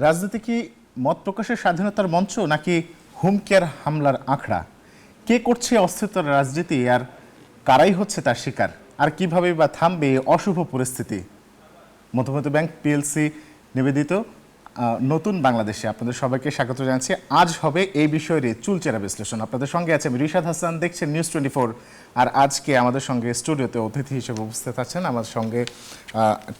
রাজনীতি কি মত প্রকাশের স্বাধীনতার মঞ্চ নাকি হুমকি আর হামলার আখড়া? কে করছে অস্থিরতার রাজনীতি আর কারাই হচ্ছে তার শিকার? আর কিভাবে বা থামবে এই অশুভ পরিস্থিতি? মধুমতি ব্যাংক পিএলসি নিবেদিত নতুন বাংলাদেশে আপনাদের সবাইকে স্বাগত জানাচ্ছি। আজ হবে এই বিষয়ের চুলচেরা বিশ্লেষণ। আপনাদের সঙ্গে আছে আমি রিশাদ হাসান, দেখছেন নিউজ 24। আর আজকে আমাদের সঙ্গে স্টুডিওতে অতিথি হিসেবে উপস্থিত আছেন আমার সঙ্গে,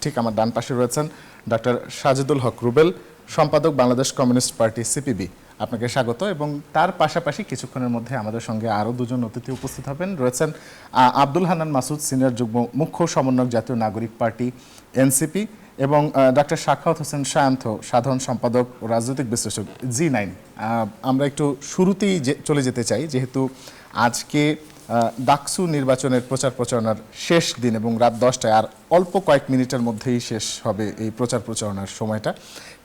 ঠিক আমার ডান পাশে রয়েছেন ডক্টর সাজিদুল হক রুবেল, সম্পাদক বাংলাদেশ কমিউনিস্ট পার্টি সিপিবি। আপনাকে স্বাগত। এবং তার পাশাপাশি কিছুক্ষণের মধ্যে আমাদের সঙ্গে আরও দুজন অতিথি উপস্থিত হবেন। রয়েছেন আব্দুল হান্নান মাসুদ, সিনিয়র যুগ্ম মুখ্য সমন্বয়ক জাতীয় নাগরিক পার্টি এনসিপি, এবং ডক্টর সাখাওয়াত হোসেন সায়ন্থ, সাধারণ সম্পাদক ও রাজনৈতিক বিশ্লেষক G9। আমরা একটু শুরুতেই চলে যেতে চাই, যেহেতু আজকে ডাকসু নির্বাচনের প্রচার প্রচারণার শেষ দিন এবং রাত 10টায়, আর অল্প কয়েক মিনিটের মধ্যেই শেষ হবে এই প্রচার প্রচারণার সময়টা।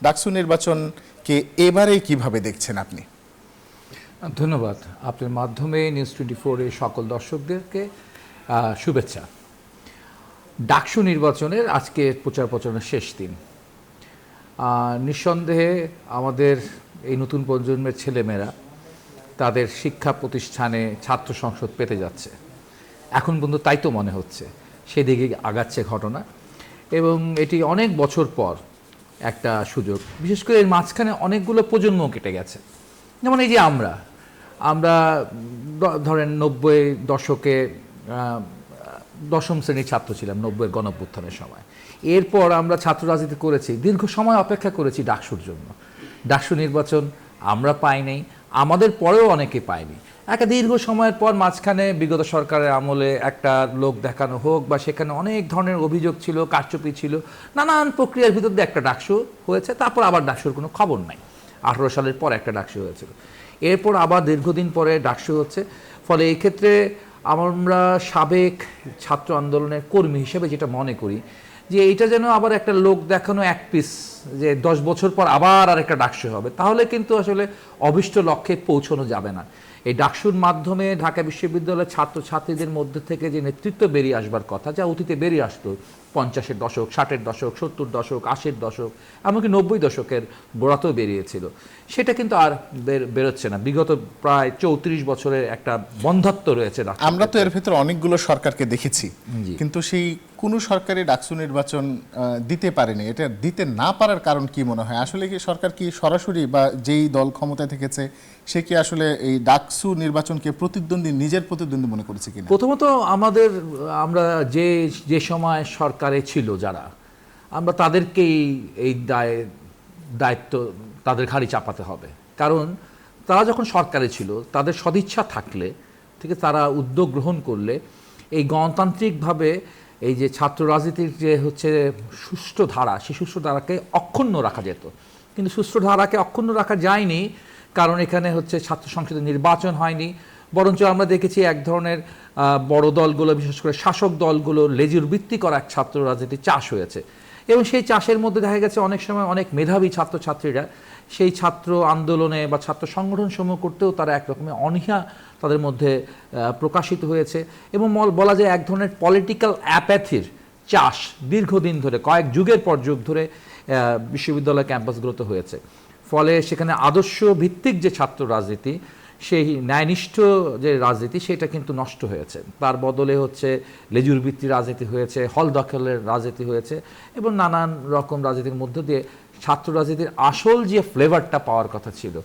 ডাকসু নির্বাচনকে এবারে কিভাবে দেখছেন আপনি? ধন্যবাদ। আপনার মাধ্যমে নিউজ 24-এর সকল দর্শকদেরকে শুভেচ্ছা। ডাকসু নির্বাচনের আজকে প্রচার প্রচারণার শেষ দিন। নিঃসন্দেহে আমাদের এই নতুন প্রজন্মের ছেলেমেয়েরা তাদের শিক্ষা প্রতিষ্ঠানে ছাত্র সংসদ পেতে যাচ্ছে, এখন পর্যন্ত তাই তো মনে হচ্ছে, সেদিকে আগাচ্ছে ঘটনা। এবং এটি অনেক বছর পর একটা সুযোগ, বিশেষ করে এর মাঝখানে অনেকগুলো প্রজন্ম কেটে গেছে। যেমন এই যে আমরা ধরেন 90 দশকে দশম শ্রেণীর ছাত্র ছিলাম 90-এর গণঅভ্যুত্থানের সময়। এরপর আমরা ছাত্র রাজনীতি করেছি, দীর্ঘ সময় অপেক্ষা করেছি ডাকসুর জন্য। ডাকসু নির্বাচন আমরা পাইনি, আমাদের পরেও অনেকে পায়নি। একটা দীর্ঘ সময়ের পর মাঝখানে বিগত সরকারের আমলে একটা লোক দেখানো হোক বা সেখানে অনেক ধরনের অভিযোগ ছিল, কারচুপি ছিল, নানান প্রক্রিয়ার ভিতর দিয়ে একটা ডাকসু হয়েছে। তারপর আবার ডাকসুর কোনো খবর নাই। 18 সালের পর একটা ডাকসু হয়েছিল, এরপর আবার দীর্ঘদিন পরে ডাকসু হচ্ছে। ফলে এই ক্ষেত্রে আমরা সাবেক ছাত্র আন্দোলনের কর্মী হিসেবে যেটা মনে করি, যে এইটা যেন আবার একটা লোক দেখানো এক পিস, যে 10 বছর পর আবার আর একটা ডাকসু হবে, তাহলে কিন্তু আসলে অভিষ্ট লক্ষ্যে পৌঁছানো যাবে না। এই ডাকসুর মাধ্যমে ঢাকা বিশ্ববিদ্যালয়ের ছাত্রছাত্রীদের মধ্যে থেকে যে নেতৃত্ব বেরিয়ে আসবার কথা, যা অতীতে বেরিয়ে আসতো 50-এর দশক, 60-এর দশক, 70 দশক, 80-এর দশক, এমনকি 90 দশকের গোড়াতেও বেরিয়েছিল, সেটা কিন্তু আর বেরোচ্ছে না। বিগত প্রায় 34 বছরের একটা বন্ধাত্ব রয়েছে। আমরা তো এর ভিতরে অনেকগুলো সরকারকে দেখেছি, কিন্তু সেই কোনো সরকারি ডাকসু নির্বাচন দিতে পারেনি। এটা দিতে না পারার কারণ কি মনে হয়? আসলে কি সরকার কি সরাসরি বা যেই দল ক্ষমতায় থেকেছে সে কি আসলে এই ডাকসু নির্বাচনকে নিজের প্রতিদ্বন্দ্বী মনে করেছে কিনা? প্রথমত আমরা যে সময় সরকারে ছিল যারা, আমরা তাদেরকেই এই দায়িত্ব তাদের ঘাড়ি চাপাতে হবে। কারণ তারা যখন সরকারে ছিল, তাদের সদিচ্ছা থাকলে, ঠিক আছে, তারা উদ্যোগ গ্রহণ করলে এই গণতান্ত্রিকভাবে এই যে ছাত্র রাজনীতির যে হচ্ছে সুষ্ঠু ধারা, সেই সুষ্ঠু ধারাকে অক্ষুণ্ণ রাখা যেত। কিন্তু সুষ্ঠু ধারাকে অক্ষুণ্ণ রাখা যায়নি, কারণ এখানে হচ্ছে ছাত্র সংসদের নির্বাচন হয়নি। বরঞ্চ আমরা দেখেছি এক ধরনের বড় দলগুলো, বিশেষ করে শাসক দলগুলো লেজুর ভিত্তি করা এক ছাত্র রাজনীতি চাষ হয়েছে। এবং সেই চাষের মধ্যে দেখা গেছে অনেক সময় অনেক মেধাবী ছাত্রছাত্রীরা সেই ছাত্র আন্দোলনে বা ছাত্র সংগঠন সমূহ করতেও তারা একরকমের অনীহা তাদের মধ্যে প্রকাশিত হয়েছে। এবং বলা যায় এক ধরনের পলিটিক্যাল অ্যাপ্যাথির চাষ দীর্ঘদিন ধরে, কয়েক যুগের পর যুগ ধরে বিশ্ববিদ্যালয় ক্যাম্পাসগুলোতে হয়েছে। ফলে সেখানে আদর্শ ভিত্তিক যে ছাত্র রাজনীতি, সেই ন্যায়নিষ্ঠ যে রাজনীতি, সেটা কিন্তু নষ্ট হয়েছে। তার বদলে হচ্ছে লেজুর ভিত্তিক রাজনীতি হয়েছে, হল দখলের রাজনীতি হয়েছে, এবং নানান রকম রাজনীতির মধ্য দিয়ে ছাত্র রাজনীতির আসল যে ফ্লেভারটা পাওয়ার কথা ছিল,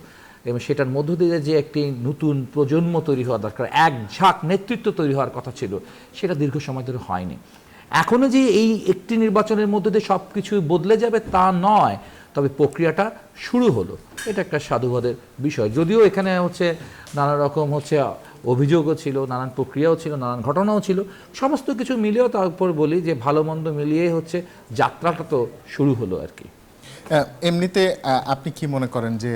এবং সেটার মধ্য দিয়ে যে একটি নতুন প্রজন্ম তৈরি হওয়া দরকার, এক ঝাঁক নেতৃত্ব তৈরি হওয়ার কথা ছিল, সেটা দীর্ঘ সময় ধরে হয়নি। এখনও যে এই একটি নির্বাচনের মধ্যে দিয়ে সব কিছু বদলে যাবে তা নয়, তবে প্রক্রিয়াটা শুরু হলো, এটা একটা সাধুবাদের বিষয়। যদিও এখানে হচ্ছে নানা রকম হচ্ছে অভিযোগও ছিল, নানান প্রক্রিয়াও ছিল, নানান ঘটনাও ছিল, সমস্ত কিছু মিলিয়েও তারপর বলি যে ভালো মন্দ মিলিয়ে হচ্ছে যাত্রাটা তো শুরু হলো আর কি। এমনিতে আপনি কি মনে করেন যে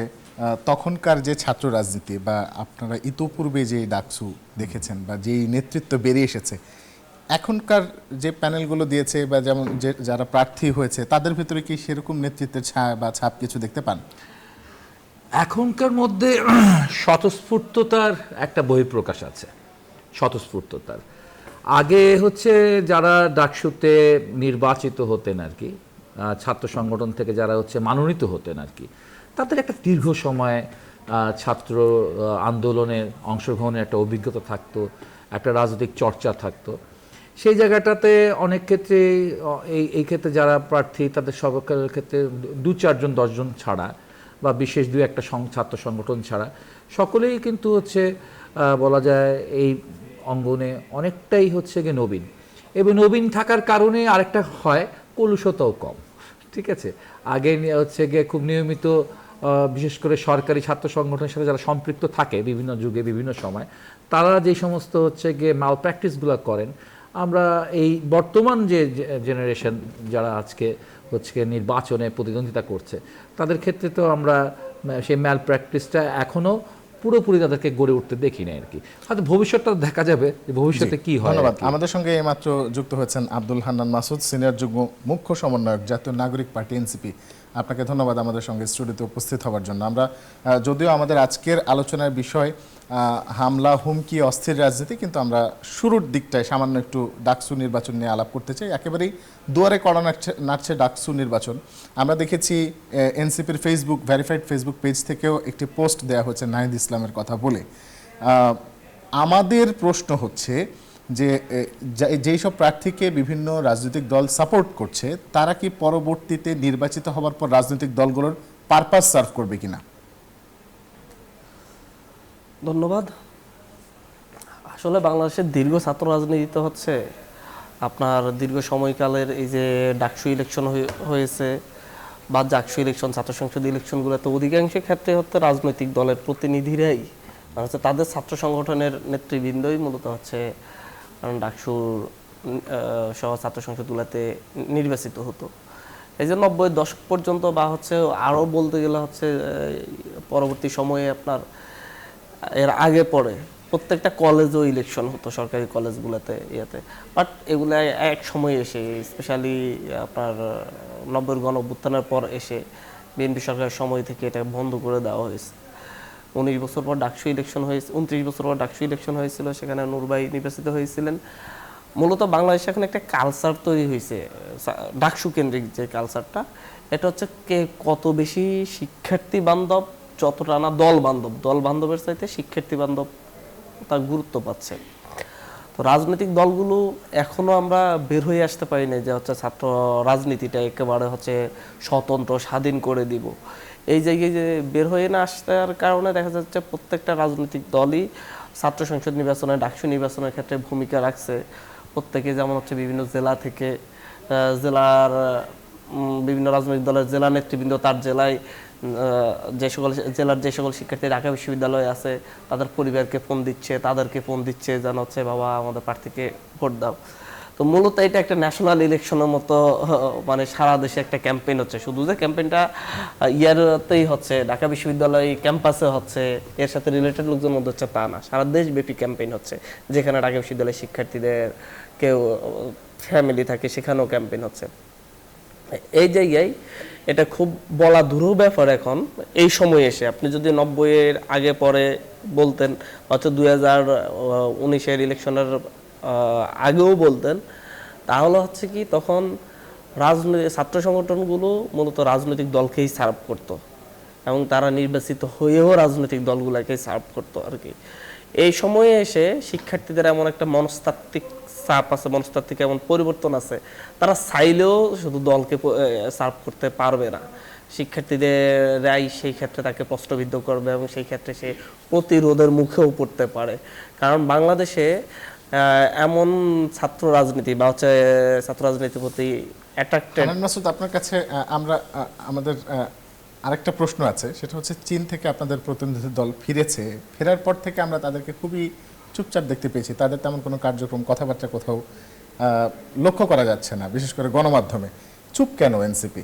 তখনকার যে ছাত্র রাজনীতি বা আপনারা ইতোপূর্বে যে ডাকসু দেখেছেন বা যেই নেতৃত্ব বেরিয়ে এসেছে, এখনকার যে প্যানেলগুলো দিয়েছে বা যেমন যারা প্রার্থী হয়েছে, তাদের ভিতরে কি সেরকম নেতৃত্বের ছায়া বা ছাপ কিছু দেখতে পান? এখনকার মধ্যে স্বতঃস্ফূর্ততার একটা বহিঃপ্রকাশ আছে। স্বতঃস্ফূর্ততার আগে হচ্ছে যারা ডাকসুতে নির্বাচিত হতেন আর কি, ছাত্র সংগঠন থেকে যারা হচ্ছে মনোনীত হতেন আর কি, তাদের একটা দীর্ঘ সময় ছাত্র আন্দোলনের অংশগ্রহণের একটা অভিজ্ঞতা থাকতো, একটা রাজনৈতিক চর্চা থাকতো। সেই জায়গাটাতে অনেক ক্ষেত্রে এই ক্ষেত্রে যারা প্রার্থী তাদের সরকারের ক্ষেত্রে 2-4 জন 10 জন ছাড়া বা বিশেষ 2-1টা ছাত্র সংগঠন ছাড়া সকলেই কিন্তু হচ্ছে বলা যায় এই অঙ্গনে অনেকটাই হচ্ছে গিয়ে নবীন, এবং নবীন থাকার কারণে আরেকটা হয় কলুষতাও কম। ঠিক আছে, আগে হচ্ছে গিয়ে খুব নিয়মিত বিশেষ করে সরকারি ছাত্র সংগঠনের সাথে যারা সম্পৃক্ত থাকে বিভিন্ন যুগে বিভিন্ন সময়, তারা যে সমস্ত হচ্ছে গিয়ে মাল প্র্যাকটিসগুলো করেন, আমরা এই বর্তমান যে জেনারেশন যারা আজকে হচ্ছে নির্বাচনে প্রতিদ্বন্দ্বিতা করছে তাদের ক্ষেত্রে তো আমরা সেই ম্যাল প্র্যাকটিসটা এখনও পুরোপুরি তাদেরকে গড়ে উঠতে দেখি না আর কি। হয়তো ভবিষ্যৎটা দেখা যাবে যে ভবিষ্যতে কি হয়। ধন্যবাদ। আমাদের সঙ্গে এইমাত্র যুক্ত হয়েছেন আব্দুল হান্নান মাসুদ, সিনিয়র যুগ্ম মুখ্য সমন্বয়ক, জাতীয় নাগরিক পার্টি এনসিপি। আপনাকে ধন্যবাদ আমাদের সঙ্গে স্টুডিওতে উপস্থিত হওয়ার জন্য। আমরা যদিও আমাদের আজকের আলোচনার বিষয় হামলা, হুমকি, অস্থির রাজনীতি, কিন্তু আমরা শুরুর দিকটায় সামান্য একটু ডাকসু নির্বাচন নিয়ে আলাপ করতে চাই। একেবারেই দুয়ারে কড়া নাড়ছে ডাকসু নির্বাচন। আমরা দেখেছি এনসিপির ফেসবুক ভেরিফাইড ফেসবুক পেজ থেকেও একটি পোস্ট দেওয়া হয়েছে নাহিদ ইসলামের কথা বলে। আমাদের প্রশ্ন হচ্ছে যে যেই সব প্রার্থীকে বিভিন্ন রাজনৈতিক দল সাপোর্ট করছে তারা কি পরবর্তীতে নির্বাচিত হওয়ার পর রাজনৈতিক দলগুলোর পারপাস সার্ভ করবে কিনা? ধন্যবাদ। আসলে বাংলাদেশের দীর্ঘ ছাত্র রাজনীতিতে হচ্ছে আপনার দীর্ঘ সময়কালের এই যে ডাকসু ইলেকশন হয়েছে বা ডাকসু ইলেকশন, ছাত্র সংসদ ইলেকশনগুলোতে অধিকাংশ ক্ষেত্রে হচ্ছে রাজনৈতিক দলের প্রতিনিধিরাই হচ্ছে তাদের ছাত্র সংগঠনের নেতৃবৃন্দই মূলত হচ্ছে ডাকসুর সহ ছাত্র সংসদগুলোতে নির্বাচিত হতো। এই যে 90-এর দশক পর্যন্ত বা হচ্ছে আরও বলতে গেলে হচ্ছে পরবর্তী সময়ে আপনার এর আগে পরে প্রত্যেকটা কলেজও ইলেকশন হতো, সরকারি কলেজগুলোতে ইয়েতে। বাট এগুলো এক সময় এসে স্পেশালি আপনার 90-এর গণঅভ্যুত্থানের পর এসে বিএনপি সরকারের সময় থেকে এটা বন্ধ করে দেওয়া হয়েছে। 19 বছর পর ডাকসু ইলেকশন হয়েছে, 29 বছর পর ডাকসু ইলেকশন হয়েছিল, সেখানে নূর ভাই নির্বাচিত হয়েছিলেন। মূলত বাংলাদেশে এখন একটা কালচার তৈরি হয়েছে ডাকসু কেন্দ্রিক যে কালচারটা, এটা হচ্ছে কে কত বেশি শিক্ষার্থী বান্ধব, যতটা না দল বান্ধব, দল বান্ধবের চাইতে শিক্ষার্থী বান্ধব তার গুরুত্ব পাচ্ছে। তো রাজনৈতিক দলগুলো এখনো আমরা বের হয়ে আসতে পারি না যে হচ্ছে ছাত্র রাজনীতিটা একেবারে হচ্ছে স্বতন্ত্র স্বাধীন করে দিব। এই জায়গায় যে বের হয়ে না আসার কারণে দেখা যাচ্ছে প্রত্যেকটা রাজনৈতিক দলই ছাত্র সংসদ নির্বাচনে, ডাকসু নির্বাচনের ক্ষেত্রে ভূমিকা রাখছে। প্রত্যেকে যেমন হচ্ছে বিভিন্ন জেলা থেকে জেলার বিভিন্ন রাজনৈতিক দলের জেলা নেতৃবৃন্দ তার জেলায় যে সকল শিক্ষার্থী ঢাকা বিশ্ববিদ্যালয়ে আছে তাদের পরিবারকে ফোন দিচ্ছে, তাদেরকে ফোন দিচ্ছে যেন হচ্ছে বাবা আমাদের প্রার্থীকে ভোট দাও। তো মূলত এটা একটা ন্যাশনাল ইলেকশনের মতো, মানে সারা দেশে একটা ক্যাম্পেইন হচ্ছে। শুধু যে ক্যাম্পেইনটা ইয়ারতেই হচ্ছে, ঢাকা বিশ্ববিদ্যালয় ক্যাম্পাসে হচ্ছে, এর সাথে রিলেটেড লোকজন মধ্যে হচ্ছে তা না, সারা দেশব্যাপী ক্যাম্পেইন হচ্ছে। যেখানে ঢাকা বিশ্ববিদ্যালয়ের শিক্ষার্থীদের কেউ ফ্যামিলি থাকে সেখানেও ক্যাম্পেইন হচ্ছে। এই জায়গায় এটা খুব বলা দুরূহ ব্যাপার এখন এই সময় এসে। আপনি যদি 90-এর আগে পরে বলতেন, অথবা 2019-এর ইলেকশনের আগেও বলতেন, তাহলে হচ্ছে কি তখন ছাত্র সংগঠনগুলো মূলত রাজনৈতিক দলকেই সার্ভ করতো এবং তারা নির্বাচিত হয়েও রাজনৈতিক দলগুলোকেই সার্ভ করতো আর কি। এই সময়ে এসে শিক্ষার্থীদের এমন একটা মনস্তাত্ত্বিক চাপ আছে, মনস্তাত্ত্বিক এমন পরিবর্তন আছে, তারা চাইলেও শুধু দলকে সার্ভ করতে পারবে না। শিক্ষার্থীদেরাই সেই ক্ষেত্রে তাকে প্রশ্নবিদ্ধ করবে এবং সেই ক্ষেত্রে সে প্রতিরোধের মুখেও পড়তে পারে। কারণ বাংলাদেশে এমন ছাত্র রাজনীতি বা হচ্ছে ছাত্র রাজনীতির প্রতি অ্যাট্রাক্টেড। মাসুদ, আপনার কাছে আমরা আমাদের আরেকটা প্রশ্ন আছে, সেটা হচ্ছে চীন থেকে আপনাদের প্রতিনিধি দল ফিরেছে, ফেরার পর থেকে আমরা তাদেরকে খুবই চুপচাপ দেখতে পেয়েছি। তাদের তেমন কোনো কার্যক্রম, কথাবার্তা কোথাও লক্ষ্য করা যাচ্ছে না, বিশেষ করে গণমাধ্যমে। চুপ কেন এনসিপি?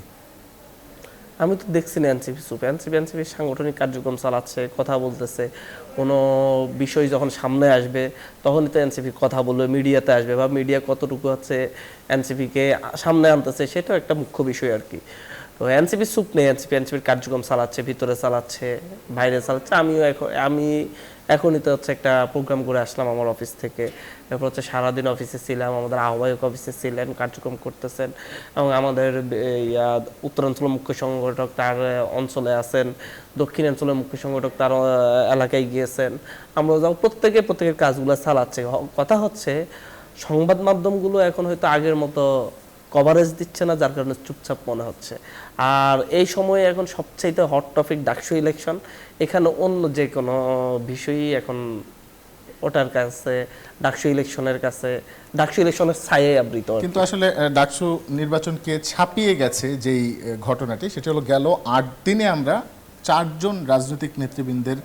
আমি তো দেখছি না এনসিপি চুপ। এনসিপি সাংগঠনিক কার্যক্রম চালাচ্ছে, কথা বলতেছে। কোনো বিষয় যখন সামনে আসবে তখনই তো এনসিপি কথা বলবে, মিডিয়াতে আসবে, বা মিডিয়া কতটুকু হচ্ছে এনসিপিকে সামনে আনতেছে সেটাও একটা মুখ্য বিষয় আর কি। তো এনসিপি চুপ নেই, এনসিপির কার্যক্রম চালাচ্ছে, ভিতরে চালাচ্ছে, বাইরে চালাচ্ছে। আমি এখনই তো হচ্ছে একটা প্রোগ্রাম করে আসলাম আমার অফিস থেকে, এরপর হচ্ছে সারাদিন অফিসে ছিলাম, আমাদের আহ্বায়ক অফিসে ছিলেন, কার্যক্রম করতেছেন, এবং আমাদের উত্তরাঞ্চল মুখ্য সংগঠক তার অঞ্চলে আছেন, দক্ষিণাঞ্চলের মুখ্য সংগঠক তার এলাকায় গিয়েছেন, আমরা যাও প্রত্যেকের কাজগুলো চালাচ্ছে। কথা হচ্ছে সংবাদ মাধ্যমগুলো এখন হয়তো আগের মতো কভারেজ দিচ্ছে না, যার কারণে চুপচাপ মনে হচ্ছে। আর এই সময়ে এখন সবচাইতে হট টপিক ডাকসু ইলেকশন, এখানে অন্য যে কোনো বিষয়ই এখন ওটার কাছে, ডাকসু ইলেকশনের কাছে, ডাকসু ইলেকশনের ছায়ে আবৃত। কিন্তু আসলে ডাকসু নির্বাচনকে ছাপিয়ে গেছে যেই ঘটনাটি, সেটা হলো গেল 8 দিনে আমরা 4 জন রাজনৈতিক নেতৃবৃন্দের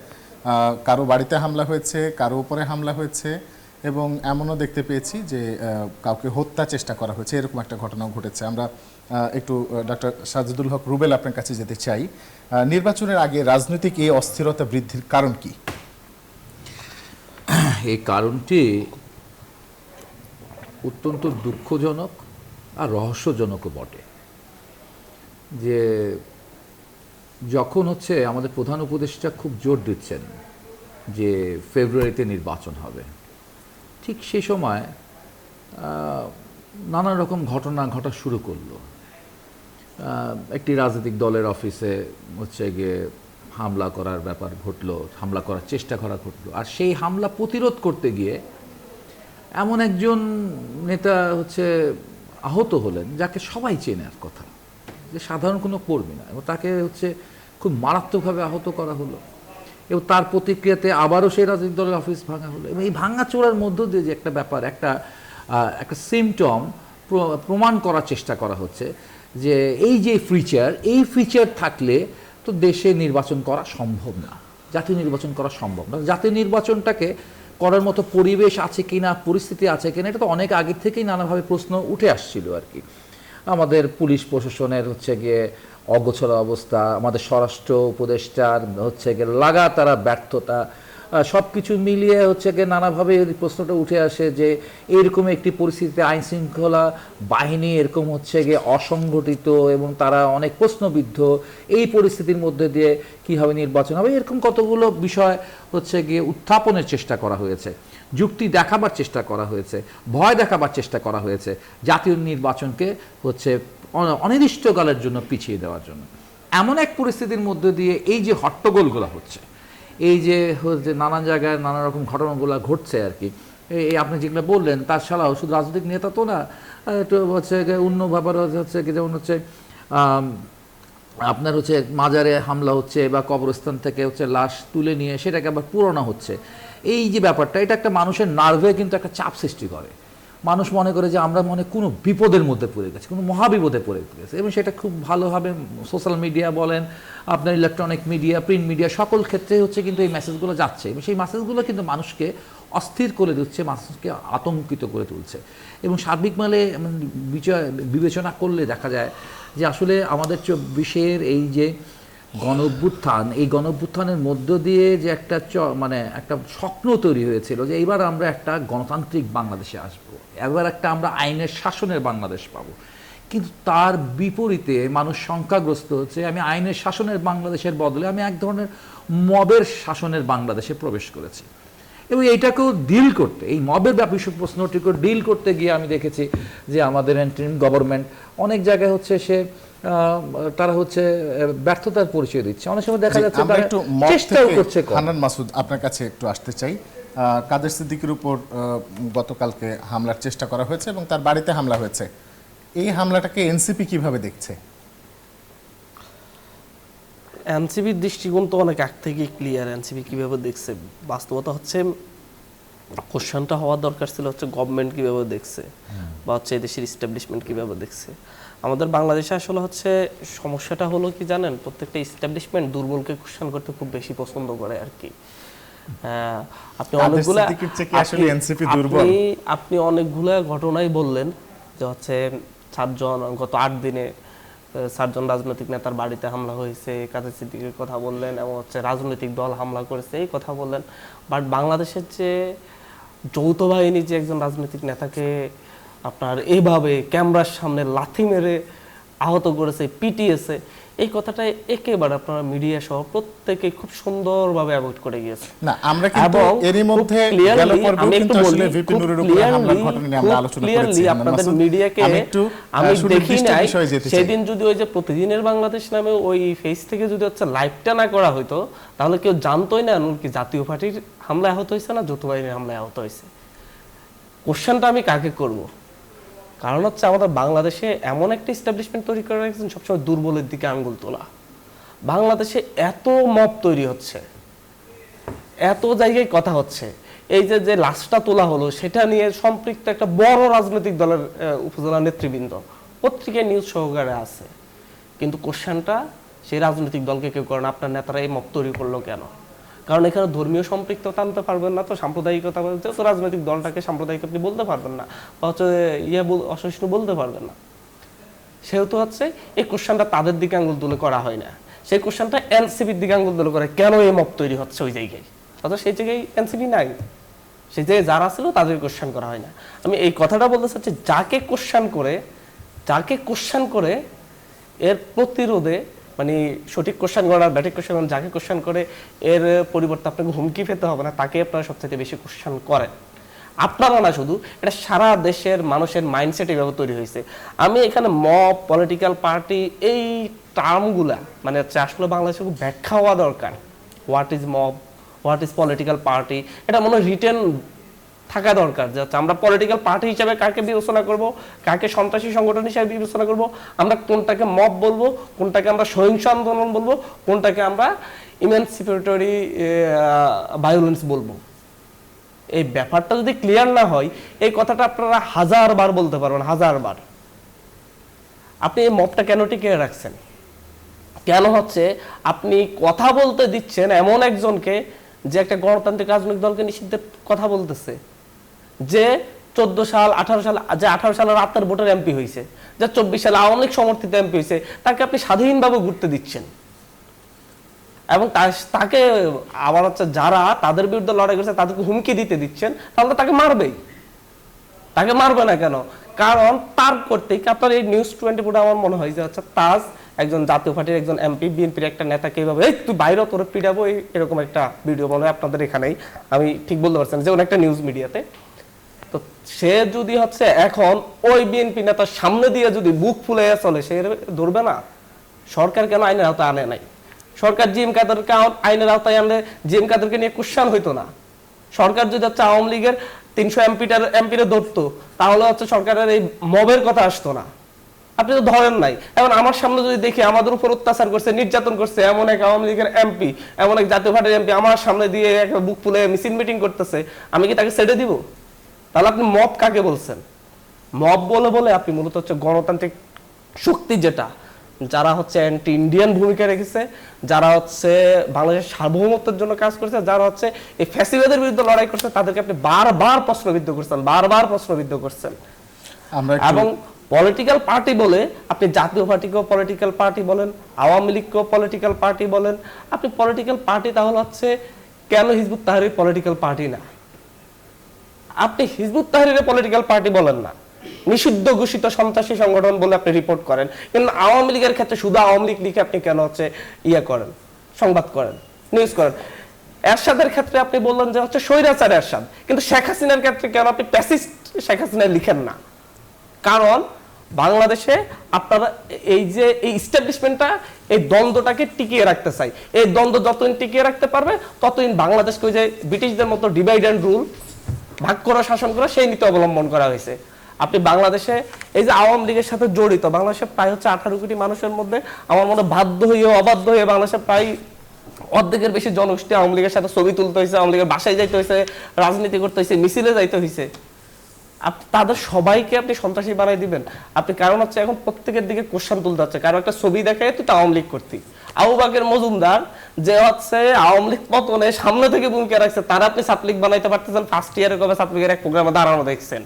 কারো বাড়িতে হামলা হয়েছে, কারো উপরে হামলা হয়েছে, এবং এমনও দেখতে পেয়েছি যে কাউকে হত্যা চেষ্টা করা হয়েছে, এরকম একটা ঘটনাও ঘটেছে। আমরা একটু ডক্টর সাজিদুল হক রুবেল আপনার কাছে যেতে চাই। নির্বাচনের আগে রাজনৈতিক এই অস্থিরতা বৃদ্ধির কারণ কি? এই কারণটি অত্যন্ত দুঃখজনক আর রহস্যজনকও বটে। যে যখন হচ্ছে আমাদের প্রধান উপদেষ্টা খুব জোর দিচ্ছেন যে ফেব্রুয়ারিতে নির্বাচন হবে, ঠিক সেই সময় নানান রকম ঘটনা ঘটা শুরু করলো। একটি রাজনৈতিক দলের অফিসে হচ্ছে গিয়ে হামলা করার ব্যাপার ঘটলো, হামলা করার চেষ্টা করা ঘটলো, আর সেই হামলা প্রতিরোধ করতে গিয়ে এমন একজন নেতা হচ্ছে আহত হলেন যাকে সবাই চেনার কথা, যে সাধারণ কোনো কর্মী না, এবং তাকে হচ্ছে খুব মারাত্মকভাবে আহত করা হলো, এবং তার প্রতিক্রিয়াতে আবারও সেই রাজনৈতিক দলের অফিস ভাঙা হলো। এবং এই ভাঙাচোরার মধ্য দিয়ে যে একটা ব্যাপার, একটা সিমটম প্রমাণ করার চেষ্টা করা হচ্ছে যে এই যে এই ফিচার থাকলে তো দেশে নির্বাচন করা সম্ভব না, জাতীয় নির্বাচন করা সম্ভব না। জাতীয় নির্বাচনটাকে করার মতো পরিবেশ আছে কিনা, পরিস্থিতি আছে কিনা, এটা তো অনেক আগের থেকেই নানাভাবে প্রশ্ন উঠে আসছিল আর কি। আমাদের পুলিশ প্রশাসনের হচ্ছে গিয়ে অগোছালো অবস্থা, আমাদের স্বরাষ্ট্র উপদেষ্টার হচ্ছে গিয়ে লাগাতার ব্যর্থতা, সব কিছু মিলিয়ে হচ্ছে গিয়ে নানাভাবে এই প্রশ্নটা উঠে আসে যে এইরকম একটি পরিস্থিতিতে আইন শৃঙ্খলা বাহিনী এরকম হচ্ছে গিয়ে অসংগঠিত এবং তারা অনেক প্রশ্নবিদ্ধ, এই পরিস্থিতির মধ্যে দিয়ে কীভাবে নির্বাচন হবে, এরকম কতগুলো বিষয় হচ্ছে গিয়ে উত্থাপনের চেষ্টা করা হয়েছে, যুক্তি দেখাবার চেষ্টা করা হয়েছে, ভয় দেখাবার চেষ্টা করা হয়েছে, জাতীয় নির্বাচনকে হচ্ছে অনির্দিষ্টকালের জন্য পিছিয়ে দেওয়ার জন্য। এমন এক পরিস্থিতির মধ্যে দিয়ে এই যে হট্টগোলগুলো হচ্ছে, এই যে হচ্ছে নানান জায়গায় নানা রকম ঘটনাগুলো ঘটছে আর কি, এই আপনি যেগুলো বললেন তার ছাড়াও শুধু রাজনৈতিক নেতা তো না, একটু হচ্ছে অন্য ব্যাপার হচ্ছে যেমন হচ্ছে আপনার হচ্ছে মাজারে হামলা হচ্ছে বা কবরস্থান থেকে হচ্ছে লাশ তুলে নিয়ে সেটাকে আবার পুরানো হচ্ছে। এই যে ব্যাপারটা, এটা একটা মানুষের নার্ভে কিন্তু একটা চাপ সৃষ্টি করে। মানুষ মনে করে যে আমরা মনে কোনো বিপদের মধ্যে পড়ে গেছি, কোনো মহাবিপদে পড়ে গেছে, এবং সেটা খুব ভালোভাবে সোশ্যাল মিডিয়া বলেন, আপনার ইলেকট্রনিক মিডিয়া, প্রিন্ট মিডিয়া, সকল ক্ষেত্রে হচ্ছে কিন্তু এই মেসেজগুলো যাচ্ছে, এবং সেই মেসেজগুলো কিন্তু মানুষকে অস্থির করে দিচ্ছে, মানুষকে আতঙ্কিত করে তুলছে। এবং সার্বিক মানে বিবেচনা করলে দেখা যায় যে আসলে আমাদের 24-এর এই যে গণঅভ্যুত্থান, এই গণঅভ্যুত্থানের মধ্য দিয়ে যে একটা মানে একটা স্বপ্ন তৈরি হয়েছিল যে এইবার আমরা একটা গণতান্ত্রিক বাংলাদেশে আসব, এবার একটা আমরা আইনের শাসনের বাংলাদেশ পাবো, কিন্তু তার বিপরীতে মানুষ সংখ্যাগ্রস্ত হচ্ছে। আমি আইনের শাসনের বাংলাদেশের বদলে আমি এক ধরনের মবের শাসনের বাংলাদেশে প্রবেশ করেছি, এবং এইটাকেও ডিল করতে, এই মবের ব্যাপারে প্রশ্নটিকে ডিল করতে গিয়ে আমি দেখেছি যে আমাদের ইন্টারিম গভর্নমেন্ট অনেক জায়গায় হচ্ছে সে তারা হচ্ছে ব্যর্থতার পরিচয় দিচ্ছে, অনেক সময় দেখা যাচ্ছে তারা চেষ্টাও করছে। হান্নান মাসুদ, আপনার কাছে একটু আসতে চাই। কাদের সিদ্দিকীর উপর গতকালকে হামলার চেষ্টা করা হয়েছে এবং তার বাড়িতে হামলা হয়েছে, এই হামলাটাকে এনসিপি কিভাবে দেখছে? এনসিপির দৃষ্টিকোণ তো অনেক আগ থেকেই ক্লিয়ার। এনসিপি কিভাবে দেখছে, বাস্তবতা হচ্ছে কোশ্চেনটা হওয়ার দরকার ছিল হচ্ছে গভর্নমেন্ট কিভাবে দেখছে বা হচ্ছে দেশের ইস্টাবলিশমেন্ট কিভাবে দেখছে। আমাদের বাংলাদেশে আসলে হচ্ছে সমস্যাটা হলো কি জানেন, প্রত্যেকটা ইস্টাবলিশমেন্ট দুর্বলকে কোশ্চেন করতে খুব বেশি পছন্দ করে আর কি। আপনি অনেকগুলা ঘটনাই বললেন যে হচ্ছে 4 জন গত 8 দিনে 4 জন রাজনৈতিক নেতার বাড়িতে হামলা হয়েছে, কাদের সিদ্দিকীর কথা বললেন, এবং হচ্ছে রাজনৈতিক দল হামলা করেছে এই কথা বললেন। বাট বাংলাদেশের যে যৌথ বাহিনী যে একজন রাজনৈতিক নেতাকে আপনার এইভাবে ক্যামেরার সামনে লাথি মেরে আহত করেছে, পিটিয়েছে, এই কথাটা একেবারে আপনারা মিডিয়া সহ প্রত্যেকে খুব সুন্দরভাবে অ্যাভয়েড করে গিয়েছে। না আমরা কিন্তু এবং এরই মধ্যে খুব clearly গেল পর্বে আমি কিন্তু একটু আসলে বলি, ভিপি খুব নুরের উপরে হামলার clearly, ঘটনা নিয়ে আমরা খুব আলোচনা clearly করেছি আপনাদের মাসুদ, মিডিয়াকে আমি একটু আমি দেখি সুনির্দিষ্ট নাই বিষয়ে যেতে চাই। সেদিন যদি ওই যে প্রতিদিনের বাংলাদেশ নামে ওই ফেস থেকে যদি হচ্ছে লাইভটা না করা হতো তাহলে কেউ জানতোই না কি জাতীয় পার্টির হামলায় আহত হয়েছে না যৌথ বাহিনীর হামলায় আহত হয়েছে। কোশ্চেনটা আমি কাকে করব? কারণ হচ্ছে আমাদের বাংলাদেশে এমন একটা এস্টাবলিশমেন্ট তৈরি করে রাখছেন সবসময় দুর্বলের দিকে আঙ্গুল তোলা। বাংলাদেশে এত মব তৈরি হচ্ছে, এত জায়গায় কথা হচ্ছে, এই যে যে লাশটা তোলা হলো সেটা নিয়ে সম্পৃক্ত একটা বড় রাজনৈতিক দলের উপজেলা নেতৃবৃন্দ পত্রিকায় নিউজ সহকারে আছে, কিন্তু কোশ্চেনটা সেই রাজনৈতিক দলকে কেউ করেন আপনার নেতারা এই মব তৈরি করলো কেন? কারণ এখানে ধর্মীয় সম্পৃক্ততা আনতে পারবেন না, তো সাম্প্রদায়িকতা বলতে তো রাজনৈতিক দলটাকে সাম্প্রদায়িক আপনি বলতে পারবেন না, বা হচ্ছে অসহিষ্ণু বলতে পারবেন না। সেহেতু হচ্ছে এই কোশ্চেনটা তাদের দিকে আঙুল তুলে করা হয় না, সেই কোশ্চেনটা এনসিপির দিকে আঙুল তুলে করে কেন এই মব তৈরি হচ্ছে ওই জায়গায়, অথচ সেই জায়গায় এনসিপি নাই, সেই জায়গায় যারা ছিল তাদের কোশ্চেন করা হয় না। আমি এই কথাটা বলতে চাচ্ছি, যাকে কোশ্চেন করে এর প্রতিরোধে মানে সঠিক কোশ্চেন করার ব্যাটিক কোশ্চেন যাকে কোশ্চেন করে এর পরিবর্তে আপনাকে হুমকি পেতে হবে না, তাকে আপনারা সবচেয়ে বেশি কোশ্চেন করেন। আপনারা না শুধু, এটা সারা দেশের মানুষের মাইন্ডসেট এইভাবে তৈরি হয়েছে। আমি এখানে মব, পলিটিক্যাল পার্টি এই টার্মগুলা মানে হচ্ছে আসলে বাংলাদেশে খুব ব্যাখ্যা হওয়া দরকার। What is mob, what is political party, এটা মনে হয় রিটেন থাকা দরকার যে আমরা পলিটিক্যাল পার্টি হিসেবে কাকে বিবেচনা করব, কাকে সন্ত্রাসী সংগঠন হিসেবে বিবেচনা করব, আমরা কোনটাকে মব বলবো, কোনটাকে আমরা সহিংস আন্দোলন বলবো, কোনটাকে আমরা ইমানসিপেটরি ভায়োলেন্স বলবো। এই ব্যাপারটা যদি ক্লিয়ার না হয়, এই কথাটা আপনারা 1000 বার বলতে পারবেন, 1000 বার। আপনি এই মবটা কেন টিকিয়ে রাখছেন? কেন হচ্ছে আপনি কথা বলতে দিচ্ছেন এমন একজনকে যে একটা গণতান্ত্রিক রাজনৈতিক দলকে নিষিদ্ধের কথা বলতেছে, যে 14 সাল 18 সাল যে 18 সালের রাতের ভোটের এমপি হয়েছে, যে 24 সালে আওয়ামী লীগ সমর্থিত এমপি হয়েছে, তাকে আপনি স্বাধীনভাবে ঘুরতে দিচ্ছেন এবং তাকে আবার হচ্ছে যারা তাদের বিরুদ্ধে লড়াই করছে তাদেরকে হুমকি দিতে দিচ্ছেন, তাহলে তাকে মারবেই। তাকে মারবে না কেন? কারণ তার করতে আপনার এই নিউজ 24 আমার মনে হয় যে হচ্ছে তাজ একজন জাতীয় পার্টির একজন এমপি, বিএনপির একটা নেতাকে এইভাবে এই তুই বাইরে তোর পিটাবো এরকম একটা ভিডিও মনে হয় আপনাদের এখানেই, আমি ঠিক বলতে পারছি না, যেমন একটা নিউজ মিডিয়াতে। তো সে যদি হচ্ছে এখন ওই বিএনপি নেতার সামনে দিয়ে যদি বুক ফুলে চলে, সে ধরবে না? সরকার কেন আইনের আওতায় আনে নাই? সরকার জিএম কাদেরকে আইনের আওতায় আনলে জিএম কাদেরকে নিয়ে কোশ্চেন হইতো না। সরকার যদি হচ্ছে আওয়ামী লীগের 300 এমপিরে ধরতো, তাহলে হচ্ছে সরকারের এই মবের কথা আসতো না। আপনি তো ধরেন নাই। এখন আমার সামনে যদি দেখি আমাদের উপর অত্যাচার করছে, নির্যাতন করছে এমন এক আওয়ামী লীগের এমপি, এমন এক জাতীয় পার্টির এমপি আমার সামনে দিয়ে একটা বুক ফুলে মিছিল মিটিং করতেছে, আমি কি তাকে ছেড়ে দিব? তাহলে আপনি মব কাকে বলছেন? মব বলে আপনি মূলত হচ্ছে গণতান্ত্রিক শক্তি, যেটা যারা হচ্ছে অ্যান্টি ইন্ডিয়ান ভূমিকা রেখেছে, যারা হচ্ছে বাংলাদেশের সার্বভৌমত্বের জন্য কাজ করছে, যারা হচ্ছে এই ফ্যাসিবাদের বিরুদ্ধে লড়াই করছে, তাদেরকে আপনি বারবার প্রশ্নবিদ্ধ করছেন। এবং পলিটিক্যাল পার্টি বলে আপনি জাতীয় পার্টিকেও পলিটিক্যাল পার্টি বলেন, আওয়ামী লীগকেও পলিটিক্যাল পার্টি বলেন। আপনি পলিটিক্যাল পার্টি তাহলে হচ্ছে কেন হিজবুত তাহরির পলিটিক্যাল পার্টি না? আপনি হিজবুত তাহরিরের পলিটিক্যাল পার্টি বলেন না, নিষিদ্ধ ঘোষিত সন্ত্রাসী সংগঠন বলে আপনি রিপোর্ট করেন, কিন্তু আওয়ামী লীগের ক্ষেত্রে শুধু আওয়ামী লীগ লিখে আপনি কেন হচ্ছে করেন, সংবাদ করেন, নিউজ করেন। এরশাদের ক্ষেত্রে আপনি বললেন যে হচ্ছে স্বৈরাচার এরশাদ, কিন্তু শেখ হাসিনার ক্ষেত্রে কেন আপনি প্যাসিস্ট শেখ হাসিনা লিখেন না? কারণ বাংলাদেশে আপনারা এই যে এই এস্টাবলিশমেন্টটা এই দ্বন্দ্বটাকে টিকিয়ে রাখতে চাই। এই দ্বন্দ্ব যতদিন টিকিয়ে রাখতে পারবে ততদিন বাংলাদেশকে ওই যে ব্রিটিশদের মতো ডিভাইড অ্যান্ড রুল, ভাগ করা শাসন করা, সেই নীতি অবলম্বন করা হয়েছে। আপনি বাংলাদেশে এই যে আওয়ামী লীগের সাথে জড়িত বাংলাদেশে প্রায় হচ্ছে 18 কোটি মানুষের মধ্যে আমার মনে বাধ্য হয়ে অবাধ্য হয়ে বাংলাদেশে প্রায় অর্ধেকের বেশি জনগোষ্ঠী আওয়ামী লীগের সাথে ছবি তুলতে হয়েছে, আওয়ামী লীগের বাসায় যাইতে হয়েছে, রাজনীতি করতে হয়েছে, মিছিলে যাইতে হয়েছে। তাদের সবাইকে আপনি সন্ত্রাসী বানাই দিবেন? আপনি কারণ হচ্ছে এখন প্রত্যেকের দিকে কোশ্চেন তুলতে হচ্ছে, কারণ একটা ছবি দেখে তুই তো আওয়ামী লীগ করতি। আবু বাকের মজুমদার যে হচ্ছে আওয়ামী লীগ পতনে সামনে থেকে ভূমিকা রাখছে, তারা আপনি ছাত্রলীগ বানাইতে পারতেছেন? ফার্স্ট ইয়ারে কবে ছাত্রলীগের এক প্রোগ্রামে দাঁড়ানো দেখছেন?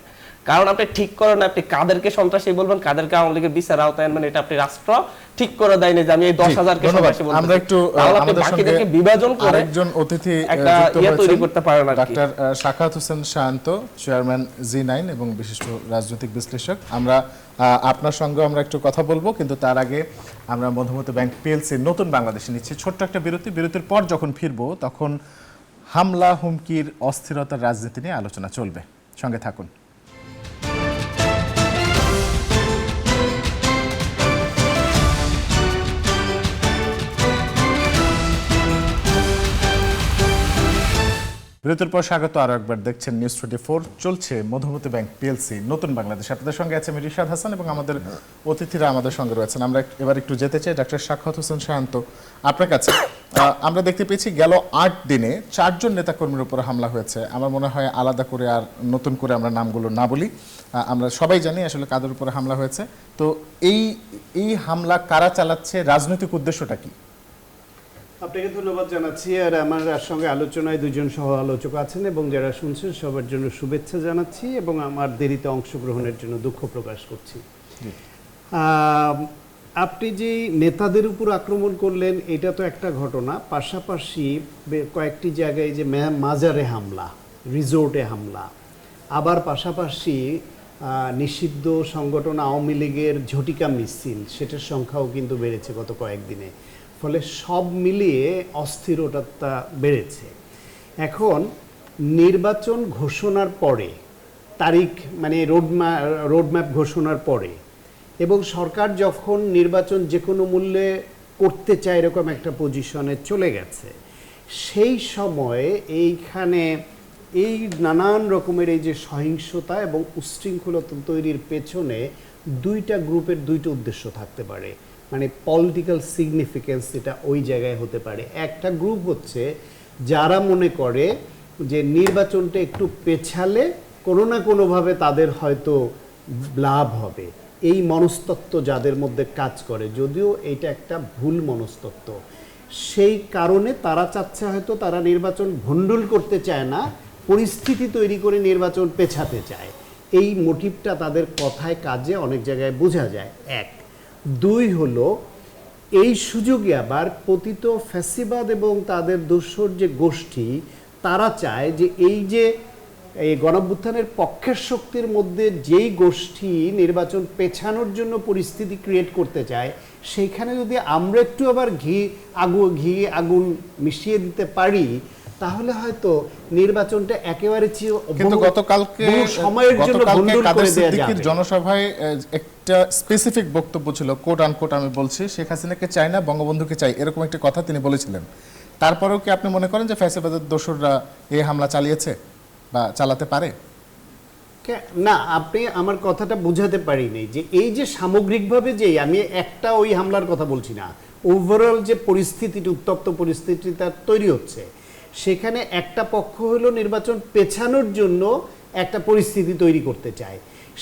কারণ আপনি ঠিক করেন, আপনি কাদেরকে সন্ত্রাসী বলবেন, কাদেরকে আওয়ামী লীগের বিচার আওতায় আনবেন, এটা আপনি রাষ্ট্র ঠিক করে দেয়নি যে আমি এই 10,000-কে সন্ত্রাসী বলবো। আমরা একটু আমাদের সঙ্গে বিভাজন করে আরেকজন অতিথি একটা তৈরি করতে পারেন আর কি। ডাক্তার সাখাওয়াত হোসেন শান্ত, চেয়ারম্যান জি9 এবং বিশিষ্ট রাজনৈতিক বিশ্লেষক। আমরা আপনার সঙ্গে আমরা একটু কথা বলবো, কিন্তু তার আগে আমরা মধুমতি ব্যাংক পিএলসি নতুন বাংলাদেশে নিচ্ছি ছোট্ট একটা বিরতির পর যখন ফিরবো তখন হামলা হুমকির অস্থিরতার রাজনীতি নিয়ে আলোচনা চলবে। সঙ্গে থাকুন। বিরতির পর স্বাগত আরো একবার, দেখছেন নিউজ 24, চলছে মধুমতি ব্যাংক পিএলসি নতুন বাংলাদেশ। আপনাদের সঙ্গে আছে আমি রিশাদ হাসান এবং আমাদের অতিথিরা আমাদের সঙ্গে রয়েছেন। আমরা এবার একটু যেতে চাই ডাক্তার সাখাওয়াত হোসেন শান্ত আপনার কাছে। আমরা দেখতে পেয়েছি গেল 8 দিনে 4 জন নেতাকর্মীর উপর হামলা হয়েছে। আমার মনে হয় আলাদা করে আর নতুন করে আমরা নামগুলো না বলি, আমরা সবাই জানি আসলে কাদের উপরে হামলা হয়েছে। তো এই হামলা কারা চালাচ্ছে, রাজনৈতিক উদ্দেশ্যটা কি? আপনাকে ধন্যবাদ জানাচ্ছি। আর আমার সঙ্গে আলোচনায় দুজন সহ আলোচক আছেন এবং যারা শুনছেন সবার জন্য শুভেচ্ছা জানাচ্ছি এবং আমার দেরিতে অংশগ্রহণের জন্য দুঃখ প্রকাশ করছি। আপনি যে নেতাদের উপর আক্রমণ করলেন এটা তো একটা ঘটনা, পাশাপাশি কয়েকটি জায়গায় যে মাজারে হামলা, রিসোর্টে হামলা, আবার পাশাপাশি নিষিদ্ধ সংগঠন আওয়ামী লীগের ঝটিকা মিছিল, সেটার সংখ্যাও কিন্তু বেড়েছে গত কয়েকদিনে। ফলে সব মিলিয়ে অস্থিরতা বেড়েছে। এখন নির্বাচন ঘোষণার পরে, তারিখ মানে রোডম্যাপ ঘোষণার পরে, এবং সরকার যখন নির্বাচন যে কোনো মূল্যে করতে চায় এরকম একটা পজিশনে চলে গেছে, সেই সময়ে এইখানে এই নানান রকমের এই যে সহিংসতা এবং উশৃঙ্খলতা তৈরির পেছনে দুইটা গ্রুপের দুইটা উদ্দেশ্য থাকতে পারে, মানে পলিটিক্যাল সিগনিফিকেন্স এটা ওই জায়গায় হতে পারে। একটা গ্রুপ হচ্ছে যারা মনে করে যে নির্বাচনটা একটু পেছালে কোনো না কোনোভাবে তাদের হয়তো লাভ হবে, এই মনস্তত্ত্ব যাদের মধ্যে কাজ করে, যদিও এটা একটা ভুল মনস্তত্ত্ব। সেই কারণে তারা চাচ্ছে হয়তো তারা নির্বাচন ভণ্ডুল করতে চায় না, পরিস্থিতি তৈরি করে নির্বাচন পেছাতে চায়। এই মোটিভটা তাদের কথায় কাজে অনেক জায়গায় বোঝা যায়। এক, দুই হলো এই সুযোগে আবার পতিত ফ্যাসিবাদ এবং তাদের দোসর যে গোষ্ঠী, তারা চায় যে এই যে এই গণঅভ্যুত্থানের পক্ষের শক্তির মধ্যে যেই গোষ্ঠী নির্বাচন পেছানোর জন্য পরিস্থিতি ক্রিয়েট করতে চায়, সেইখানে যদি আমরা একটু আবার ঘি আগুন মিশিয়ে দিতে পারি, তাহলে হয়তো নির্বাচনটা একেবারে কিন্তু গতকালকে সময়ের জন্য ভণ্ডুল করে দেয়া যাবে। জনসভায় একটা স্পেসিফিক বক্তব্য ছিল, কোট আনকোট আমি বলছি, শেখ হাসিনাকে চাই না, বঙ্গবন্ধুকে চাই, এরকম একটা কথা তিনি বলেছিলেন। তারপরেও কি আপনি মনে করেন যে ফ্যাসিবাদের দোসররা এই হামলা চালিয়েছে বা চালাতে পারে? না, আপনি আমার কথাটা বুঝাতে পারিনি। যে এই যে সামগ্রিকভাবে যে আমি একটা ওই হামলার কথা বলছি না, ওভারঅল যে পরিস্থিতিটা, উত্তপ্ত পরিস্থিতিটা তৈরি হচ্ছে, সেখানে একটা পক্ষ হলো নির্বাচন পেছানোর জন্য একটা পরিস্থিতি তৈরি করতে চায়।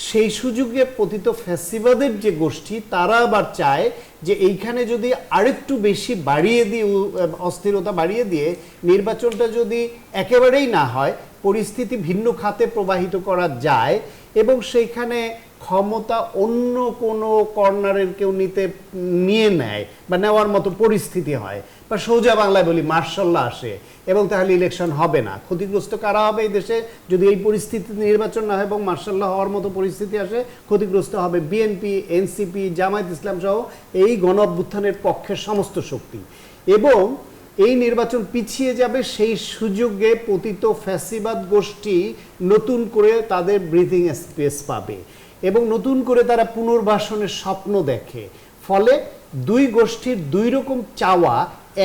সেই সুযোগে পতিত ফ্যাসিবাদের যে গোষ্ঠী, তারা আবার চায় যে এইখানে যদি আরেকটু বেশি বাড়িয়ে দিয়ে, অস্থিরতা বাড়িয়ে দিয়ে নির্বাচনটা যদি একেবারেই না হয়, পরিস্থিতি ভিন্ন খাতে প্রবাহিত করা যায় এবং সেইখানে ক্ষমতা অন্য কোনো কর্নারের কেউ নিয়ে নেয় বা নেওয়ার মতো পরিস্থিতি হয়, বা সোজা বাংলায় বলি মার্শাল্লাহ আসে, এবং তাহলে ইলেকশন হবে না। ক্ষতিগ্রস্ত কারা হবে এই দেশে যদি এই পরিস্থিতিতে নির্বাচন না হয় এবং মার্শাল্লাহ হওয়ার মতো পরিস্থিতি আসে? ক্ষতিগ্রস্ত হবে বিএনপি, এনসিপি, জামায়াত ইসলাম সহ এই গণ অভ্যুত্থানের পক্ষের সমস্ত শক্তি। এবং এই নির্বাচন পিছিয়ে যাবে, সেই সুযোগে পতিত ফ্যাসিবাদ গোষ্ঠী নতুন করে তাদের ব্রিথিং স্পেস পাবে এবং নতুন করে তারা পুনর্বাসনের স্বপ্ন দেখে। ফলে দুই গোষ্ঠীর দুই রকম চাওয়া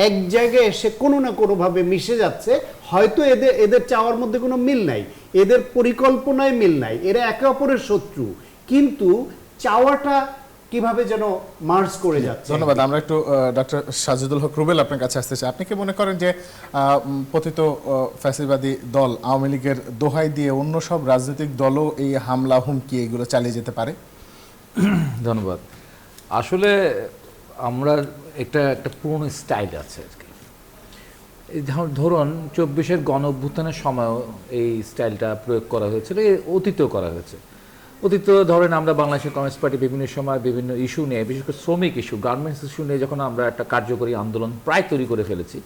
এক জায়গায় এসে কোনো না কোনোভাবে মিশে যাচ্ছে। হয়তো এদের চাওয়ার মধ্যে কোনো মিল নাই, এদের পরিকল্পনায় মিল নাই, এরা একে অপরের শত্রু, কিন্তু চাওয়াটা কিভাবে যেন মার্জ করে যাচ্ছে। ধন্যবাদ। আমরা একটু ডক্টর সাজিদুল হক রুবেল আপনার কাছে আসতে চাই। আপনি কি মনে করেন যে পতিত ফ্যাসিবাদী দল আওয়ামী লীগের দোহাই দিয়ে অন্য সব রাজনৈতিক দলও এই হামলা হুমকি এগুলো চালিয়ে যেতে পারে? ধন্যবাদ। আসলে আমরা একটা পুরনো স্টাইল আছে আর কি। ধরুন 24-এর গণ অভ্যুত্থানের সময়ও এই স্টাইলটা প্রয়োগ করা হয়েছিল, অতীতেও করা হয়েছে। অতীত ধরেন আমরা বাংলাদেশের কমিউনিস্ট পার্টি বিভিন্ন সময় বিভিন্ন ইস্যু নিয়ে, বিশেষ করে শ্রমিক ইস্যু, গার্মেন্টস ইস্যু নিয়ে যখন আমরা একটা কার্যকরী আন্দোলন প্রায় তৈরি করে ফেলেছি,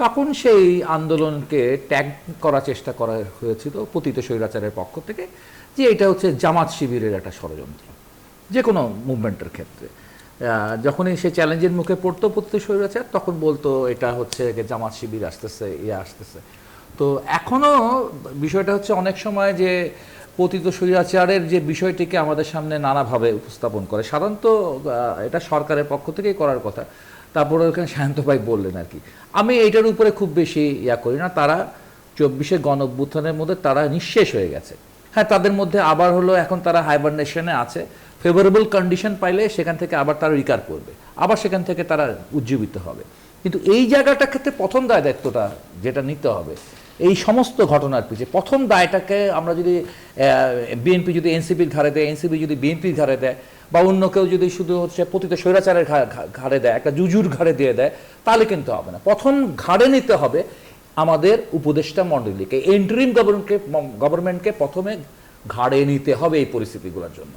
তখন সেই আন্দোলনকে ট্যাগ করার চেষ্টা করা হয়েছিল পতিত স্বৈরাচারের পক্ষ থেকে যে এটা হচ্ছে জামাত শিবিরের একটা ষড়যন্ত্র, যে কোনো মুভমেন্টের ক্ষেত্রে। যখনই সে চ্যালেঞ্জের মুখে পড়তো পতিত স্বৈরাচার, তখন বলতো এটা হচ্ছে জামাত শিবির আসতেছে, আসতেছে। তো এখনও বিষয়টা হচ্ছে অনেক সময় যে পতিত স্বৈরাচারের যে বিষয়টিকে আমাদের সামনে নানাভাবে উপস্থাপন করে, সাধারণত এটা সরকারের পক্ষ থেকেই করার কথা। তারপরে ওখানে শান্ত ভাই বললেন আর কি, আমি এইটার উপরে খুব বেশি করি না। তারা 24-এ গণ-অভ্যুত্থানের মধ্যে তারা নিঃশেষ হয়ে গেছে। হ্যাঁ, তাদের মধ্যে আবার হলো এখন তারা হাইবারনেশনে আছে, ফেভারেবল কন্ডিশন পাইলে সেখান থেকে আবার তারা রিকার করবে, আবার সেখান থেকে তারা উজ্জীবিত হবে। কিন্তু এই জায়গাটার ক্ষেত্রে প্রথম দায়িত্বটা যেটা নিতে হবে এই সমস্ত ঘটনার পিছিয়ে, প্রথম দায়টাকে আমরা যদি বিএনপি যদি এনসিপির ঘাড়ে দেয়, এনসিপি যদি বিএনপির ঘাড়ে দেয়, বা অন্য কেউ যদি শুধু হচ্ছে পতিত স্বৈরাচারের ঘাড়ে দেয়, একটা জুজুর ঘাড়ে দিয়ে দেয়, তাহলে কিন্তু হবে না। প্রথম ঘাড়ে নিতে হবে আমাদের উপদেষ্টা মণ্ডলীকে, ইন্টারিম গভর্নমেন্টকে প্রথমে ঘাড়ে নিতে হবে এই পরিস্থিতিগুলোর জন্য।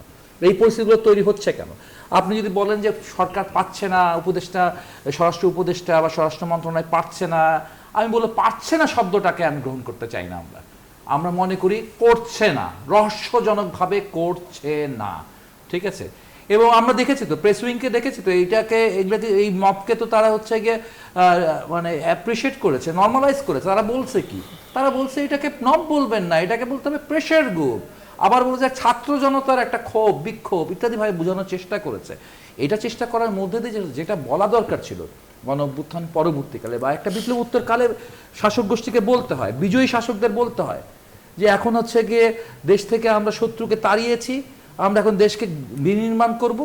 এই পরিস্থিতিগুলো তৈরি হচ্ছে কেন? আপনি যদি বলেন যে সরকার পাচ্ছে না, উপদেষ্টা, স্বরাষ্ট্র উপদেষ্টা বা স্বরাষ্ট্র মন্ত্রণালয় পাচ্ছে না, আমি বলবো পাচ্ছে না শব্দটাকে আমি গ্রহণ করতে চাই না। আমরা মনে করি করছে না, রহস্যজনকভাবে করছে না, ঠিক আছে? এবং আমরা দেখেছি তো, প্রেস উইংকে দেখেছি তো, এগুলোকে এই মবকে তো তারা হচ্ছে গিয়ে মানে অ্যাপ্রিসিয়েট করেছে, নর্মালাইজ করেছে। তারা বলছে কি? তারা বলছে এটাকে মব বলবেন না, এটাকে বলতে হবে প্রেশার গ্রুপ। আবার বলছে ছাত্র জনতার একটা ক্ষোভ, বিক্ষোভ ইত্যাদি ভাবে বোঝানোর চেষ্টা করেছে। এটা চেষ্টা করার মধ্যে দিয়ে যেটা বলা দরকার ছিল গণ-অভ্যুত্থান পরবর্তীকালে বা একটা বিপ্লব উত্তরকালে শাসক গোষ্ঠীকে বলতে হয়, বিজয়ী শাসকদের বলতে হয় যে এখন হচ্ছে গিয়ে দেশ থেকে আমরা শত্রুকে তাড়িয়েছি, আমরা এখন দেশকে বিনির্মাণ করব,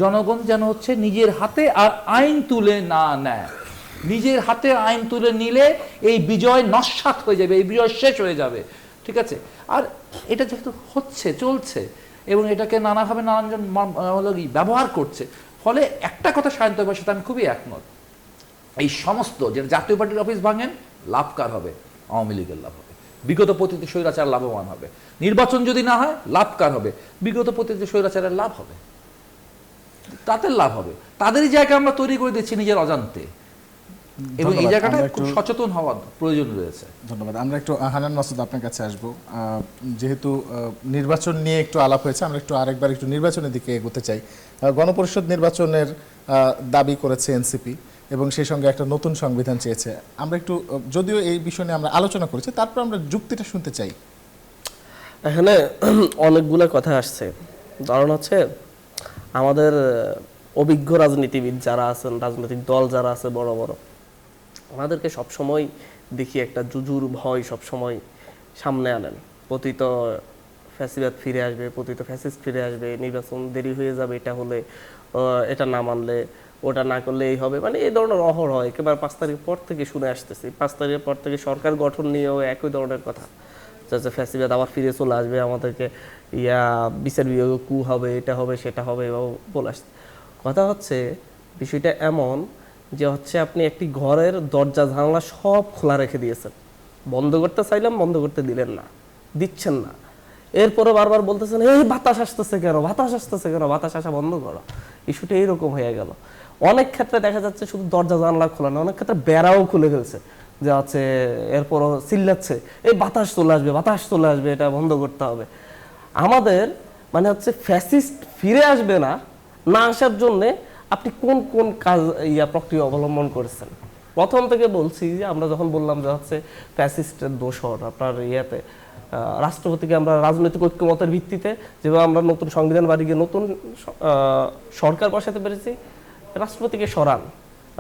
জনগণ যেন হচ্ছে নিজের হাতে আর আইন তুলে না নেয়। নিজের হাতে আইন তুলে নিলে এই বিজয় নস্যাৎ হয়ে যাবে, এই বিজয় শেষ হয়ে যাবে, ঠিক আছে? আর এটা যেহেতু হচ্ছে, চলছে, এবং এটাকে নানাভাবে নানানজন হলো ব্যবহার করছে, ফলে একটা কথা সায়ন্ত ভাইয়ের সাথে আমি খুবই একমত, এই সমস্ত যেটা জাতীয় পার্টির অফিস ভাঙেন, লাভ কার হবে? আওয়ামী লীগের লাভ হবে, বিগত পতিত স্বৈরাচার লাভবান হবে। নির্বাচন যদি না হয়, লাভ কার হবে? বিগত পতিত স্বৈরাচারের লাভ হবে, তাদের লাভ হবে। তাদেরই জায়গা আমরা তৈরি করে দিচ্ছি নিজের অজান্তে, এবং এই জায়গাটা খুব সচেতন হওয়ার প্রয়োজন রয়েছে। ধন্যবাদ। আমরা একটু হানান মাসুদ আপনার কাছে আসবো। যেহেতু নির্বাচন নিয়ে একটু আলাপ হয়েছে, আমরা আরেকবার একটু নির্বাচনের দিকে এগোতে চাই। গণপরিষদ নির্বাচনের দাবি করেছে এনসিপি এবং সেই সঙ্গে একটা নতুন সংবিধান চেয়েছে। আমরা একটু, যদিও এই বিষয় নিয়ে আমরা আলোচনা করেছি, তারপর আমরা যুক্তিটা শুনতে চাই। এখানে অনেকগুলো কথা আসছে। কারণ হচ্ছে আমাদের অভিজ্ঞ রাজনীতিবিদ যারা আছেন, রাজনৈতিক দল যারা আছে বড় বড়, আমাদেরকে সবসময় দেখি একটা জুজুর ভয় সবসময় সামনে আনেন। পতিত ফ্যাসিবাদ ফিরে আসবে, পতিত ফ্যাসিস্ট ফিরে আসবে, নির্বাচন দেরি হয়ে যাবে, এটা হলে, এটা না মানলে, ওটা না করলে এই হবে, মানে এই ধরনের অহরহ একেবারে 5 তারিখ পর থেকে শুনে আসতেছি। 5 তারিখের পর থেকে সরকার গঠন নিয়েও একই ধরনের কথা, যে ফ্যাসিবাদ আবার ফিরে চলে আসবে, আমাদেরকে বিচার বিভাগে কু হবে, এটা হবে, সেটা হবে, বলে আসছে। কথা হচ্ছে বিষয়টা এমন যে হচ্ছে আপনি একটি ঘরের দরজা জানলা সব খোলা রেখে দিয়েছেন, বন্ধ করতে চাইলাম, বন্ধ করতে দিলেন না, দিচ্ছেন না। এরপরে বারবার বলতেছেন এই বাতাস আসতেছে কেন, বাতাস আসতেছে কেন, বাতাস আসা বন্ধ করো। ইস্যুটা এইরকম হয়ে গেল। অনেক ক্ষেত্রে দেখা যাচ্ছে শুধু দরজা জানলা খোলা না, অনেক ক্ষেত্রে বেড়াও খুলে ফেলছে, যে হচ্ছে এরপরও চিল্লাচ্ছে এই বাতাস চলে আসবে, বাতাস চলে আসবে, এটা বন্ধ করতে হবে। আমাদের মানে হচ্ছে ফ্যাসিস্ট ফিরে আসবে না, না আসার জন্যে আপনি কোন কোন কাজ প্রক্রিয়া অবলম্বন করেছেন? প্রথম থেকে বলছি যে আমরা যখন বললাম যে হচ্ছে ফ্যাসিস্টের দোষর আপনার রাষ্ট্রপতিকে আমরা রাজনৈতিক ঐক্যমতের ভিত্তিতে যেভাবে আমরা নতুন সংবিধান বাড়িয়ে নতুন সরকার বসাতে পেরেছি, রাষ্ট্রপতিকে সরান।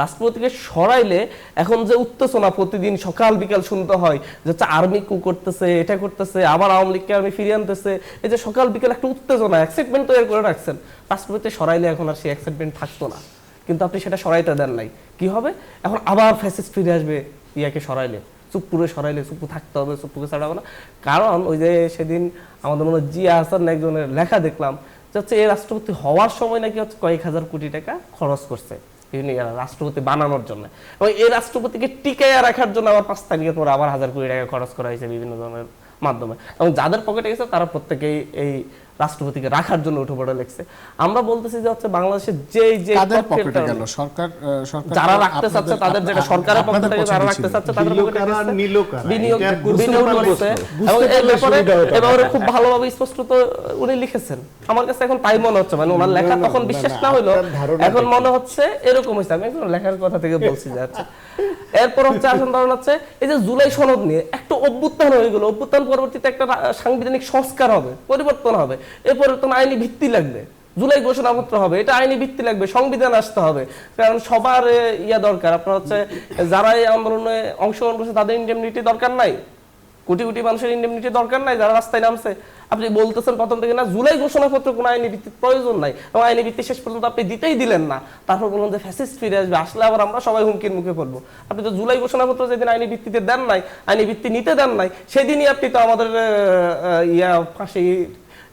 রাষ্ট্রপতিকে সরাইলে এখন যে উত্তেজনা প্রতিদিন সকাল বিকাল শুনতে হয় যে আর্মি কু করতেছে, এটা করতেছে, আবার আওয়ামী লীগকে আর্মি ফিরিয়ে আনতেছে, এই যে সকাল বিকাল একটা উত্তেজনা, এক্সাইটমেন্ট তৈরি করে রাখছেন, রাষ্ট্রপতি সরাইলে এখন আর সেই এক্সাইটমেন্ট থাকতো না। কিন্তু আপনি সেটা সরাইতে দেন নাই, কি হবে? এখন আবার ফ্যাসিস্ট ফিরে আসবে ইয়াকে সরাইলে, চুপ্পুরে সরাইলে, চুপ্পু থাকতে হবে, চুপ্পুকে ছাড়াবো না। কারণ ওই যে সেদিন আমাদের মনে জিয়া হাসান একজনের লেখা দেখলাম যে হচ্ছে এই রাষ্ট্রপতি হওয়ার সময় নাকি হচ্ছে কয়েক হাজার কোটি টাকা খরচ করছে রাষ্ট্রপতি বানানোর জন্য, এবং এই রাষ্ট্রপতিকে টিকাইয়া রাখার জন্য আবার 5 তারিখের পর আবার 1000 কোটি টাকা খরচ করা হয়েছে বিভিন্ন ধরনের মাধ্যমে, এবং যাদের পকেটে গেছে তারা প্রত্যেকেই এই রাষ্ট্রপতিকে রাখার জন্য উঠে পড়ে লেগছে। আমরা বলতেছি যে হচ্ছে বাংলাদেশের যে যে কাদের পক্ষের পকেটে কারণে গেল সরকার যারা রাখতে চাচ্ছে তাদের যেটা সরকারের পক্ষ থেকে যারা রাখতে চাচ্ছে তাদের পকেটে বিনিয়োগকারী আর গেছে। নিলোকারী, বিনিয়োগ এটা বুঝতে বিনিয়োগ পারলে- করছে বুঝতে এবং এই পারলে ব্যাপারে সুবিধা হতো। এবারে খুব ভালোভাবে স্পষ্টত উনি লিখেছেন। আমার কাছে এখন তাই মনে হচ্ছে, মানে ওনার লেখা না, তখন না, বিশ্বাস না, না হইলো, আপনার ধারণা এখন ঠিক। মনে হচ্ছে এরকম হয়েছে। আমি এখন লেখার কথা থেকে বলছি যে আচ্ছা। এরপর হচ্ছে আসল ধরন হচ্ছে এই যে জুলাই সনদ নিয়ে একটা অভ্যুত্থান হয়ে গেল, অভ্যুত্থান পরবর্তীতে একটা সাংবিধানিক সংস্কার হবে, পরিবর্তন হবে, এই পরিবর্তন আইনি ভিত্তি লাগবে, জুলাই ঘোষণাপত্র হবে, এটা আইনি ভিত্তি লাগবে, সংবিধান আসতে হবে, কারণ সবার ইয়া দরকার। আপনার হচ্ছে যারা এই আন্দোলনে অংশগ্রহণ করছে তাদের ইন্ডেমনিটি দরকার নাই, কোটি কোটি মানুষের ইন্ডেমনিটি দরকার নাই যারা রাস্তায় নামছে। আপনি বলতেছেন প্রথম থেকে না জুলাই ঘোষণাপত্র কোনো আইনি ভিত্তির প্রয়োজন নাই, এবং আইনি ভিত্তি শেষ পর্যন্ত আপনি দিতেই দিলেন না। তারপর বললেন যে ফ্যাসিস্ট ফিরে আসবে, আসলে আবার আমরা সবাই হুমকির মুখে পড়বো। আপনি তো জুলাই ঘোষণাপত্র যেদিন আইনি ভিত্তিতে দেন নাই, আইনি ভিত্তি নিতে দেন নাই, সেদিনই আপনি তো আমাদের ফাঁসি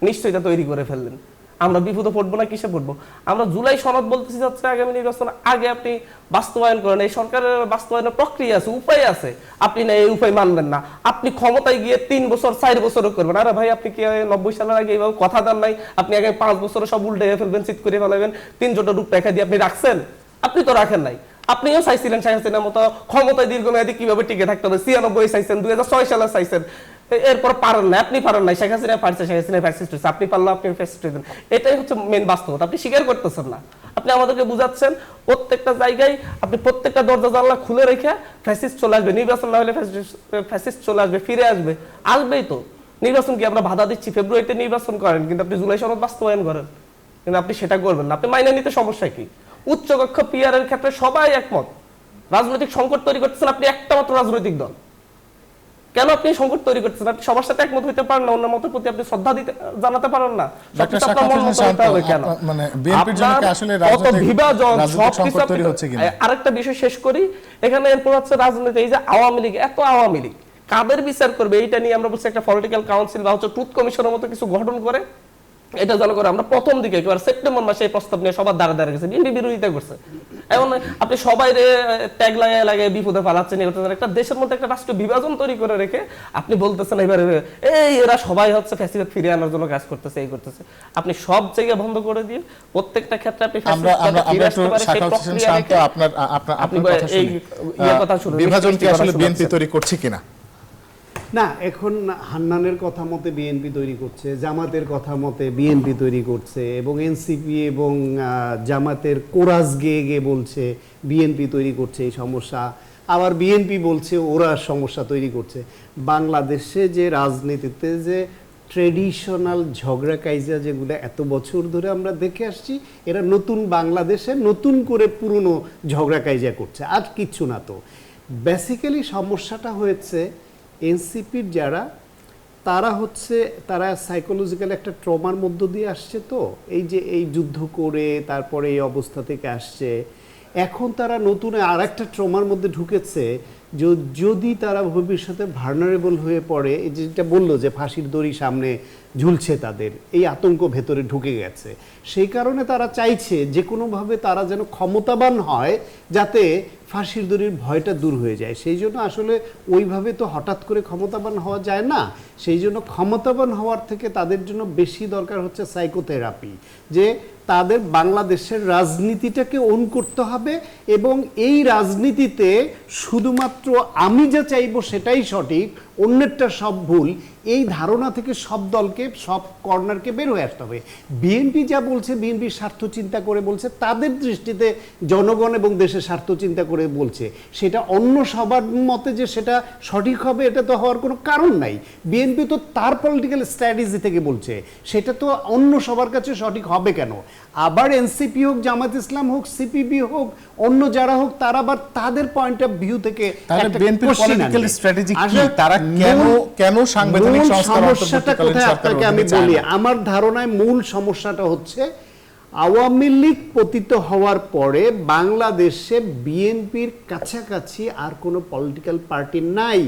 নিশ্চয়তা তৈরি করে ফেললেন। আমরা বিপদে পড়বো না কিসে পড়বো? আমরা জুলাই সনদ বলতেছি যাচ্ছে আগামী নির্বাচন আগে আপনি বাস্তবায়ন করেন, এই সরকারের বাস্তবায়নের প্রক্রিয়া আছে, উপায় আছে, আপনি না এই উপায় মানবেন না, আপনি ক্ষমতায় গিয়ে 3 বছর 4 বছরও করবেন। আরে ভাই আপনি কি 90 সালের আগে এইভাবে কথা দেন নাই? আপনি আগে 5 বছরে সব উল্টে ফেলবেন, চিৎ করে ফেলাবেন, 3 জোটা রূপরেখা দিয়ে আপনি রাখছেন? আপনি তো রাখেন নাই। আপনিও চাইছিলেন শেখ হাসিনার মতো ক্ষমতায় দীর্ঘমেয়াদী কিভাবে টিকে থাকতে হবে, 96 চাইছেন, 2006 সালে চাইছেন, এরপর পারেন না, আপনি পারেন নাই, শেখ হাসিনা পারছে, শেখ হাসিনা ফ্যাসিস্ট হয়েছে, আপনি পারলে আপনি ফ্যাসিস্ট হয়েছেন। এটাই হচ্ছে মেন বাস্তবতা, আপনি স্বীকার করতেছেন না। আপনি আমাদেরকে বুঝাচ্ছেন প্রত্যেকটা জায়গায় আপনি প্রত্যেকটা দরজা জানলা খুলে রেখে ফ্যাসিস্ট চলে আসবে, নির্বাচন না হলে ফ্যাসিস্ট চলে আসবে, ফিরে আসবে, আসবেই তো। নির্বাচন কি আমরা বাধা দিচ্ছি? ফেব্রুয়ারিতে নির্বাচন করেন, কিন্তু আপনি জুলাই সনদ বাস্তবায়ন করেন, কিন্তু আপনি সেটা করবেন না। আপনি মাইনে নিতে সমস্যা কি? উচ্চকক্ষ পিআর এর ক্ষেত্রে সবাই একমত, রাজনৈতিক সংকট তৈরি করতেছেন আপনি একটা মাত্র রাজনৈতিক দল। কেন আপনি সংকট তৈরি করতেছেন? আপনি সবার সাথে একমত হইতে পারেন না, অন্য মতের প্রতি আপনি শ্রদ্ধা দিতে জানাতে পারেন না, ডক্টর সবকিছু আপনার মন মতো হইতে হবে কেন? মানে বিএনপির জন্য কি আসলে আপনার কত বিভাজন, রাজনৈতিক সবকিছু সংকট আপনি- তৈরি হচ্ছে কিনা? আরেকটা বিষয় শেষ করি, এখানে এরপর হচ্ছে রাজনীতি, এই যে আওয়ামী লীগ, এত আওয়ামী লীগ কাদের বিচার করবে এইটা নিয়ে আমরা বলছি একটা পলিটিক্যাল কাউন্সিল বা হচ্ছে ট্রুথ কমিশনের মতো কিছু গঠন করে এটা যেন করে। আমরা প্রথম দিকে একেবারে সেপ্টেম্বর মাসে এই প্রস্তাব নিয়ে সবার দ্বারা দ্বারা গেছে, বিএনপি বিরোধিতা করছে। এখন আপনি সবাই ট্যাগ লাগিয়ে বিপদে ফালাচ্ছেন, একটা দেশের মধ্যে একটা রাষ্ট্র বিভাজন তৈরি করে রেখে আপনি বলতেছেন এবারে এই এরা সবাই হচ্ছে ফ্যাসিবাদ ফিরিয়ে আনার জন্য কাজ করতেছে, এই করতেছে। আপনি সব জায়গায় বন্ধ করে দিয়ে প্রত্যেকটা ক্ষেত্রে আপনি আমরা একটু শাখাউত হোসেন শান্ত আপনার আপনি কথা এই শুনি। কথা শুনুন, বিভাজন কি আসলে শুনুন। বিএনপি তৈরি করছে কিনা? না, এখন হান্নানের কথা মতে বিএনপি তৈরি করছে, জামাতের কথা মতে বিএনপি তৈরি করছে, এবং এনসিপি এবং জামাতের কোরাস গেয়ে গিয়ে বলছে বিএনপি তৈরি করছে এই সমস্যা, আবার বিএনপি বলছে ওরা সমস্যা তৈরি করছে। বাংলাদেশে যে রাজনীতিতে যে ট্রেডিশনাল ঝগড়া কাইজা যেগুলো এত বছর ধরে আমরা দেখে আসছি, এরা নতুন বাংলাদেশে নতুন করে পুরনো ঝগড়া কাইজা করছে, আর কিচ্ছু না। তো বেসিক্যালি সমস্যাটা হয়েছে এনসিপির যারা, তারা সাইকোলজিক্যাল একটা ট্রমার মধ্য দিয়ে আসছে। তো এই যে এই যুদ্ধ করে তারপরে এই অবস্থা থেকে আসছে, এখন তারা নতুন আর একটা ট্রমার মধ্যে ঢুকেছে। যদি তারা ভবিষ্যতে ভার্নারেবল হয়ে পড়ে, এই যেটা বললো যে ফাঁসির দড়ি সামনে ঝুলছে, তাদের এই আতঙ্ক ভেতরে ঢুকে গেছে, সেই কারণে তারা চাইছে যে কোনোভাবে তারা যেন ক্ষমতাবান হয়, যাতে ফাঁসির দড়ির ভয়টা দূর হয়ে যায়। সেই জন্য আসলে ওইভাবে তো হঠাৎ করে ক্ষমতাবান হওয়া যায় না। সেই জন্য ক্ষমতাবান হওয়ার থেকে তাদের জন্য বেশি দরকার হচ্ছে সাইকোথেরাপি, যে তাদের বাংলাদেশের রাজনীতিটাকে ওন করতে হবে, এবং এই রাজনীতিতে শুধুমাত্র আমি যা চাইবো সেটাই সঠিক, অন্যেরটা সব ভুল, এই ধারণা থেকে সব দলকে, সব কর্নারকে বের হয়ে আসতে হবে। বিএনপি যা বলছে, বিএনপির স্বার্থ চিন্তা করে বলছে, তাদের দৃষ্টিতে জনগণ এবং দেশের স্বার্থ চিন্তা করে বলছে, সেটা অন্য সবার মতে যে সেটা সঠিক হবে এটা তো হওয়ার কোনো কারণ নাই। বিএনপি তো তার পলিটিক্যাল স্ট্র্যাটেজি থেকে বলছে, সেটা তো অন্য সবার কাছে সঠিক হবে কেন? আবার এনসিপি হোক, জামাত ইসলাম হোক, সিপিবি হোক, অন্য যারা হোক, তারা আবার তাদের পয়েন্ট অফ ভিউ থেকে তাহলে একটা বিএনপির question পলিটিক্যাল আনবে। স্ট্র্যাটেজি কি? আসলে তারা কেন সাংবিধানিক মূল সংস্কার সমস্যাটা কোথায় আপনাকে আমি বলি। আমার ধারণায় মূল সমস্যাটা হচ্ছে আওয়ামী লীগ পতিত হওয়ার পরে বাংলাদেশে বিএনপির কাছাকাছি আর কোনো পলিটিক্যাল পার্টি নাই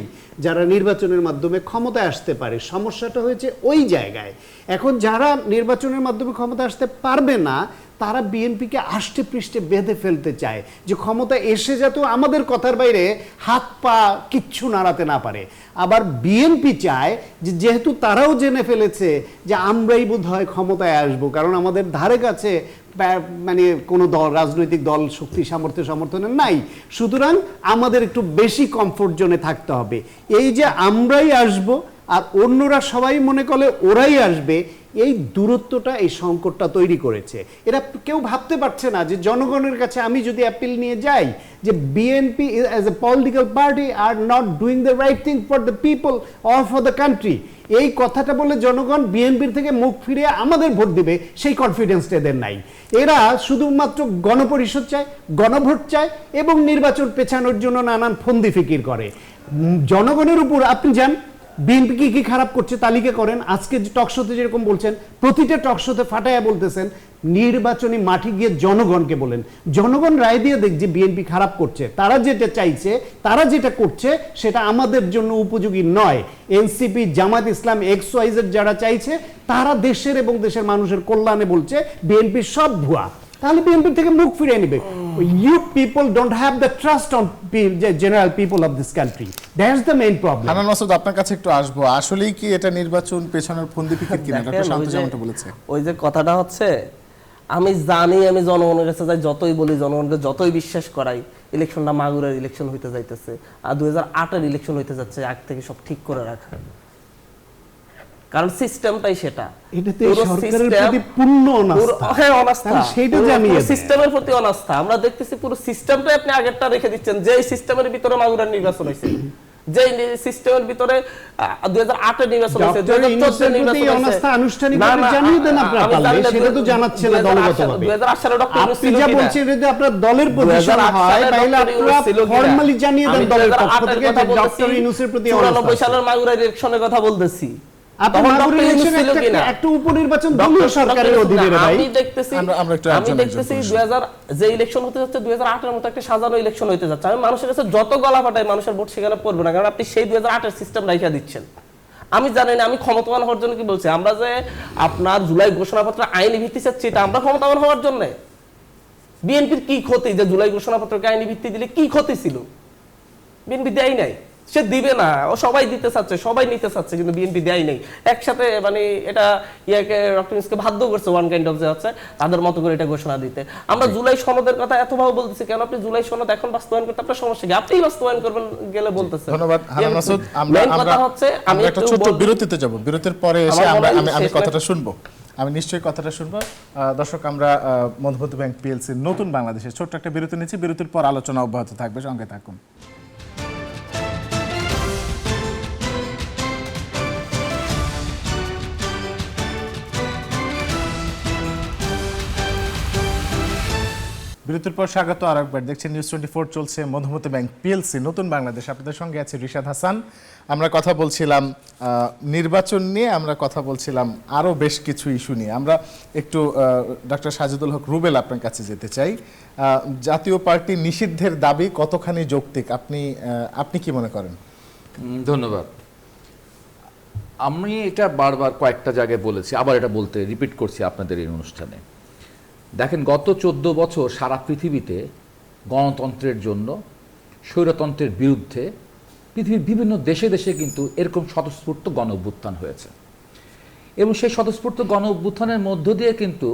যারা নির্বাচনের মাধ্যমে ক্ষমতায় আসতে পারে। সমস্যাটা হয়েছে ওই জায়গায়। এখন যারা নির্বাচনের মাধ্যমে ক্ষমতা আসতে পারবে না, তারা বিএনপিকে আষ্টে পৃষ্ঠে বেঁধে ফেলতে চায়, যে ক্ষমতা এসে যাতে আমাদের কথার বাইরে হাত পা কিচ্ছু নাড়াতে না পারে। আবার বিএনপি চায় যে যেহেতু তারাও জেনে ফেলেছে যে আমরাই বোধহয় ক্ষমতায় আসবো, কারণ আমাদের ধারে কাছে মানে কোনো দল, রাজনৈতিক দল শক্তি সমর্থনের নাই, সুতরাং আমাদের একটু বেশি কমফোর্ট জোনে থাকতে হবে। এই যে আমরাই আসব আর অন্যরা সবাই মনে করে ওরাই আসবে, এই দূরত্বটা, এই সংকটটা তৈরি করেছে। এরা কেউ ভাবতে পারছে না যে জনগণের কাছে আমি যদি অ্যাপিল নিয়ে যাই যে BNP as a political party are not doing the right thing for the people or for the country, এই কথাটা বলে জনগণ বিএনপির থেকে মুখ ফিরিয়ে আমাদের ভোট দিবে, সেই কনফিডেন্সটা এদের নাই। এরা শুধুমাত্র গণপরিষদ চায়, গণভোট চায় এবং নির্বাচন পেছানোর জন্য নানান ফন্দি ফিকির করে। জনগণের উপর আপনি যান, বিএনপি কি কি খারাপ করছে তালিকা করেন। আজকে টকশোতে যেরকম বলছেন, প্রতিটা টকশোতে ফাটাইয়া বলতেছেন, নির্বাচনী মাঠে গিয়ে জনগণকে বলেন, জনগণ রায় দিয়ে দেখ যে বিএনপি খারাপ করছে, তারা যেটা চাইছে, তারা যেটা করছে সেটা আমাদের জন্য উপযোগী নয়। এনসিপি, জামাত ইসলাম, XYZ যারা চাইছে তারা দেশের এবং দেশের মানুষের কল্যাণে বলছে, বিএনপি সব ভুয়া, তাহলে বিএনপি থেকে মুখ ফিরিয়ে নেবে। You people don't have the trust on general people of this country, that's the main problem. Hannan Masud, আপনার কাছে একটু আসবো, আসলেই কি এটা নির্বাচন পেছনের ফন্দি ফিকির কিনা? ডক্টর শান্ত যেমনটা বলেছে, ওই যে কথাটা হচ্ছে, আমি জানি আমি জনগণের কাছে যাই, যতই বলি জনগণকে যতই বিশ্বাস করাই, ইলেকশনটা মাগুরের ইলেকশন হইতে যাইতেছে আর 2008-এর ইলেকশন হইতে যাচ্ছে, আগ থেকে সব ঠিক করে রাখা, কারণ সিস্টেমটাই সেটা। এটাতে সরকারের প্রতি পূর্ণ অনাস্থা। হ্যাঁ, অনাস্থা, সেটা জানিয়ে সিস্টেমের প্রতি অনাস্থা। আমরা দেখতেছি পুরো সিস্টেমটাই আপনি আগেরটা রেখে দিচ্ছেন, যে সিস্টেমের ভিতরে মাগুরার নির্বাচন হয়েছে, যে সিস্টেমের ভিতরে 2008-এর নির্বাচন হয়েছে, 2014-এর নির্বাচন হয়েছে, অনাস্থা আনুষ্ঠানিকভাবে জানিয়ে দেন আপনারা, পারলে সেটা তো জানাচ্ছে না দলগতভাবে। 2008 সালে ডক্টর ইউনূস আপনি যা বলছেন যদি আপনার দলের পজিশন হয় তাহলে আপনারা ফর্মালি জানিয়ে দেন দলের পক্ষ থেকে যে ডক্টর ইউনূসের প্রতি অনাস্থা। 94 সালের মাগুরা ইলেকশনের কথা বলতেছি, আপনি মাগুরা ইলেকশন একটা উপনির্বাচন দলীয় সরকারের অধীনে রে ভাই। আমি দেখতেছি 2000 যে ইলেকশন হতে যাচ্ছে 2008-এর মতো একটা সাজানো ইলেকশন হতে যাচ্ছে। আমি মানুষের কাছে যত গলা ফাটাই, মানুষের ভোট সেখানে পড়বে না, কারণ আপনি সেই 2008-এর সিস্টেম রাইখা দিচ্ছেন। আমি জানি না আমি ক্ষমতাবান হওয়ার জন্য কি বলছি, আমরা যে আপনার জুলাই ঘোষণাপত্র আইনি ভিত্তি চাচ্ছি, এটা আমরা ক্ষমতাবান হওয়ার জন্য। বিএনপির কি ক্ষতি যে জুলাই ঘোষণাপত্রকে আইনি ভিত্তি দিলে কি ক্ষতি ছিল? বিএনপি দেয় নাই, সে দিবে না, ও সবাই দিতে চাচ্ছে, সবাই নিতে চাচ্ছে, কিন্তু বিএনপি দেয় নাই। একসাথে মানে এটা ইয়াকে ডক্টর ইউনূসকে বাধ্য করছে ওয়ান কাইন্ড অফ যে হচ্ছে তাদের মতো করে এটা ঘোষণা দিতে। আমরা জুলাই সনদের কথা এতভাবে বলতেছি কেন? আপনি জুলাই সনদ এখন বাস্তবায়ন করতে আপনার সমস্যা কি? আপনিই বাস্তবায়ন করবেন গেলে বলতেছেন। ধন্যবাদ হান্নান মাসুদ। আমরা একটা ছোট বিরতিতে যাব, বিরতির পরে এসে আমি কথাটা শুনবো, আমি নিশ্চয়ই কথাটা শুনবো। দর্শক, আমরা মধুমতি ব্যাংক পিএলসি নতুন বাংলাদেশের ছোট্ট একটা বিরতি নিচ্ছি, বিরতির পর আলোচনা অব্যাহত থাকবে, সঙ্গে থাকুন। বিরতির পর স্বাগত আর একবার, দেখছেন নিউজ 24 চলছে মধুমতি ব্যাংক পিএলসি নতুন বাংলাদেশ। আপনাদের সঙ্গে আছে রিশাদ হাসান। আমরা কথা বলছিলাম নির্বাচন নিয়ে, আমরা কথা বলছিলাম আরও বেশ কিছু ইস্যু নিয়ে। আমরা একটু ডক্টর সাজিদুল হক রুবেল আপনার কাছে যেতে চাই। জাতীয় পার্টি নিষিদ্ধের দাবি কতখানি যৌক্তিক, আপনি কি মনে করেন? ধন্যবাদ। আমি এটা বারবার কয়েকটা জায়গায় বলেছি, আবার এটা বলতে রিপিট করছি আপনাদের এই অনুষ্ঠানে। দেখেন, গত 14 বছর সারা পৃথিবীতে গণতন্ত্রের জন্য, স্বৈরতন্ত্রের বিরুদ্ধে পৃথিবীর বিভিন্ন দেশে দেশে কিন্তু এরকম স্বতঃস্ফূর্ত গণ অভ্যুত্থান হয়েছে। এবং সেই স্বতঃস্ফূর্ত গণ অভ্যুত্থানের মধ্য দিয়ে কিন্তু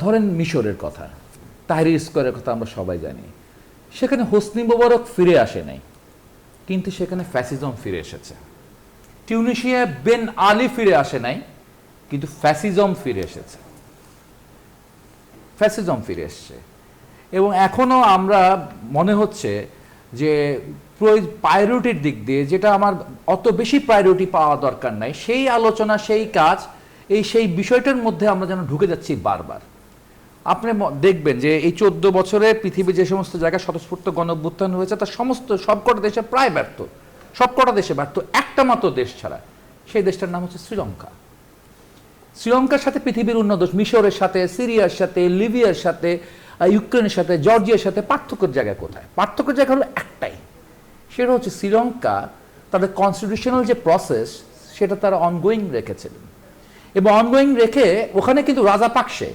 ধরেন মিশরের কথা, তাহরির স্কোয়ারের কথা আমরা সবাই জানি। সেখানে হোসনি মোবারক ফিরে আসে নাই, কিন্তু সেখানে ফ্যাসিজম ফিরে এসেছে। টিউনিশিয়া বেন আলী ফিরে আসে নাই, কিন্তু ফ্যাসিজম ফিরে এসেছে, ফ্যাসিজম ফিরে এসছে। এবং এখনও আমরা মনে হচ্ছে যে প্রায়োরিটির দিক দিয়ে, যেটা আমার অত বেশি প্রায়োরিটি পাওয়া দরকার নাই, সেই আলোচনা, সেই কাজ, সেই বিষয়টার মধ্যে আমরা যেন ঢুকে যাচ্ছি বারবার। আপনি দেখবেন যে এই 14 বছরে পৃথিবীর যে সমস্ত জায়গায় স্বতঃস্ফূর্ত গণ অভ্যুত্থান হয়েছে, তার সবকটা দেশে প্রায় ব্যর্থ, সবকটা দেশে ব্যর্থ, একটা মাত্র দেশ ছাড়া, সেই দেশটার নাম হচ্ছে শ্রীলঙ্কা। শ্রীলঙ্কার সাথে পৃথিবীর অন্য দেশ, মিশরের সাথে, সিরিয়ার সাথে, লিবিয়ার সাথে, ইউক্রেনের সাথে, জর্জিয়ার সাথে পার্থক্যের জায়গা কোথায়? পার্থক্যের জায়গা হলো একটাই, সেটা হচ্ছে শ্রীলঙ্কা তাদের কনস্টিটিউশনাল যে প্রসেস সেটা তারা অনগোয়িং রেখেছিলেন। এবং অনগোয়িং রেখে ওখানে কিন্তু রাজাপাকসে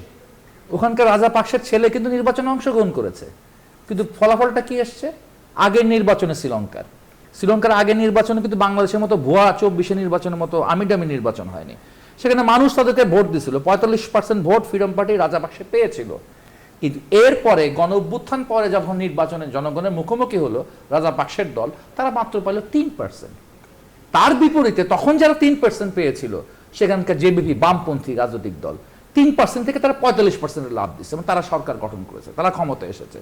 ওখানকার রাজা পাকসের ছেলে কিন্তু নির্বাচনে অংশগ্রহণ করেছে, কিন্তু ফলাফলটা কি এসছে? আগের নির্বাচনে শ্রীলঙ্কার আগের নির্বাচনে কিন্তু বাংলাদেশের মতো ভুয়া 24 নির্বাচনের মতো আমিডামি নির্বাচন হয়নি। সেখানে মানুষ তাদেরকে ভোট দিছিল, 45% ভোট ফ্রিডম পার্টি রাজাপাকসে পেয়েছিল। কিন্তু এরপরে গণ অভ্যুত্থান পরে যখন নির্বাচনে জনগণের মুখোমুখি হলো রাজাপাকসের দল, তারা মাত্র পেল 3%। তার বিপরীতে তখন যারা 3% পেয়েছিল সেখানকার জেবিপি বামপন্থী রাজনৈতিক দল 3% থেকে তারা 45% লাভ দিচ্ছে এবং তারা সরকার গঠন করেছে, তারা ক্ষমতায় এসেছে।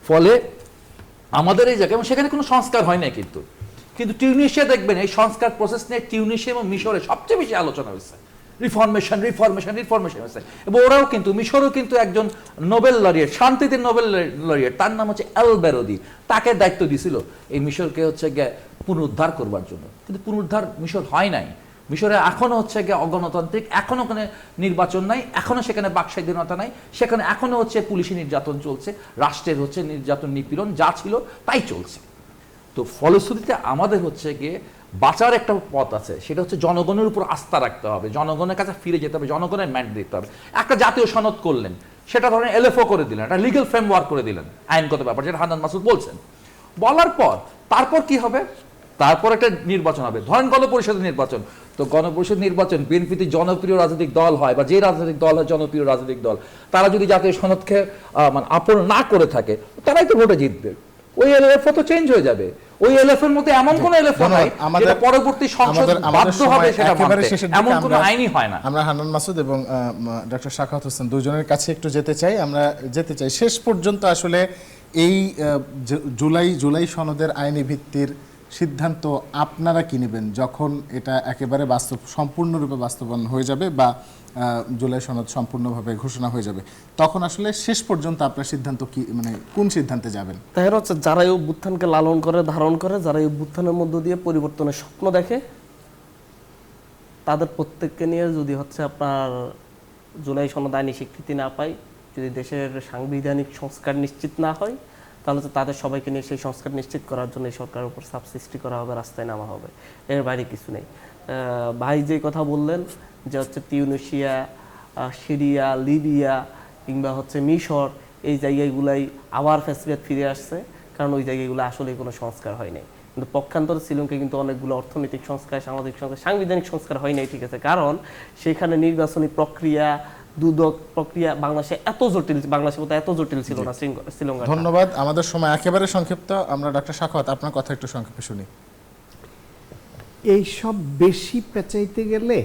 ফলে আমাদের এই জায়গায়, এবং সেখানে কোনো সংস্কার হয় নাই। কিন্তু টিউনিশিয়া দেখবেন এই সংস্কার প্রসেস নিয়ে টিউনিশিয়া এবং মিশরে সবচেয়ে বেশি আলোচনা হয়েছে। রিফরমেশন হয়েছে। এবং ওরাও কিন্তু, মিশরও কিন্তু একজন নোবেল লরিয়েট, শান্তিতে নোবেল লরিয়েট, তার নাম হচ্ছে এল বেরোদি, তাকে দায়িত্ব দিয়েছিল এই মিশরকে হচ্ছে গিয়ে পুনরুদ্ধার করবার জন্য। কিন্তু পুনরুদ্ধার মিশর হয় নাই। মিশরে এখনো হচ্ছে গিয়ে অগণতান্ত্রিক, এখনো ওখানে নির্বাচন নাই, এখনো সেখানে বাক স্বাধীনতা নাই, সেখানে এখনো হচ্ছে পুলিশি নির্যাতন চলছে, রাষ্ট্রের হচ্ছে নির্যাতন নিপীড়ন যা ছিল তাই চলছে। তো ফলশ্রুতিতে আমাদের হচ্ছে গিয়ে বাঁচার একটা পথ আছে, সেটা হচ্ছে জনগণের উপর আস্থা রাখতে হবে, জনগণের কাছে ফিরে যেতে হবে, জনগণের ম্যান্ডেট দিতে হবে। একটা জাতীয় সনদ করলেন, সেটা ধরেন এলএফও করে দিলেন, একটা লিগ্যাল ফ্রেমওয়ার্ক করে দিলেন, আইনগত ব্যাপার, যেটা হান্নান মাসুদ বলছেন। বলার পর তারপর কি হবে? তারপর একটা নির্বাচন হবে, ধরেন গণপরিষদের নির্বাচন। তো গণপরিষদ নির্বাচন বিএনপিতে জনপ্রিয় রাজনৈতিক দল হয়, বা যে রাজনৈতিক দল হয় জনপ্রিয় রাজনৈতিক দল, তারা যদি জাতীয় সনদকে মানে আপন না করে থাকে, তারাই তো ভোটে জিতবে। ওই এলএফও তো চেঞ্জ হয়ে যাবে। ওই এলএফ এর মধ্যে এমন কোন এলএফ নাই যেটা পরবর্তী সংসদ বাধ্য হবে সেটা মানতে, এমন কোন আইনই হয় না। আমরা হান্নান মাসুদ এবং ডক্টর সাখাওয়াত হোসেন দুজনের কাছে একটু যেতে চাই শেষ পর্যন্ত। আসলে এই জুলাই সনদের আইনি ভিত্তির সিদ্ধান্ত আপনারা কি নেবেন যখন এটা একেবারে সম্পূর্ণরূপে বাস্তবায়ন হয়ে যাবে, বা জুলাই সনদ সম্পূর্ণভাবে ঘোষণা হয়ে যাবে, তখন আসলে শেষ পর্যন্ত আপনার সিদ্ধান্ত কি, মানে কোন সিদ্ধান্তে যাবেন? তাই হচ্ছে যারা এই অভ্যুত্থানকে লালন করে, ধারণ করে, যারা এই অভ্যুত্থানের মধ্য দিয়ে পরিবর্তনের স্বপ্ন দেখে, তাদের প্রত্যেককে নিয়ে যদি হচ্ছে আপনার জুলাই সনদ আইনি স্বীকৃতি না পায়, যদি দেশের সাংবিধানিক সংস্কার নিশ্চিত না হয়, তাহলে তো তাদের সবাইকে নিয়ে সেই সংস্কার নিশ্চিত করার জন্য এই সরকারের উপর চাপ সৃষ্টি করা হবে, রাস্তায় নামা হবে। এর বাইরে কিছু নেই। ভাই যে কথা বললেন যে হচ্ছে টিউনিশিয়া, সিরিয়া, লিবিয়া কিংবা হচ্ছে মিশর, এই জায়গাগুলাই আবার ফ্যাসিলিটি ফিরে আসছে, কারণ ওই জায়গাগুলো আসলে কোনো সংস্কার হয় নাই। কিন্তু পক্ষান্তরে শ্রীলঙ্কায় কিন্তু অনেকগুলো অর্থনৈতিক সংস্কার, সামাজিক সংস্কার, সাংবিধানিক সংস্কার হয় নাই, ঠিক আছে, কারণ সেখানে নির্বাচনী প্রক্রিয়া, দুদক প্রক্রিয়া বাংলাদেশে বাংলাদেশের মতো এত জটিল ছিল না শ্রীলঙ্কা। ধন্যবাদ। আমাদের সময় একেবারে সংক্ষিপ্ত। আমরা ডক্টর সাখাওয়াত, আপনার কথা একটু সংক্ষেপে শুনি। এই সব বেশি পেঁচাইতে গেলে,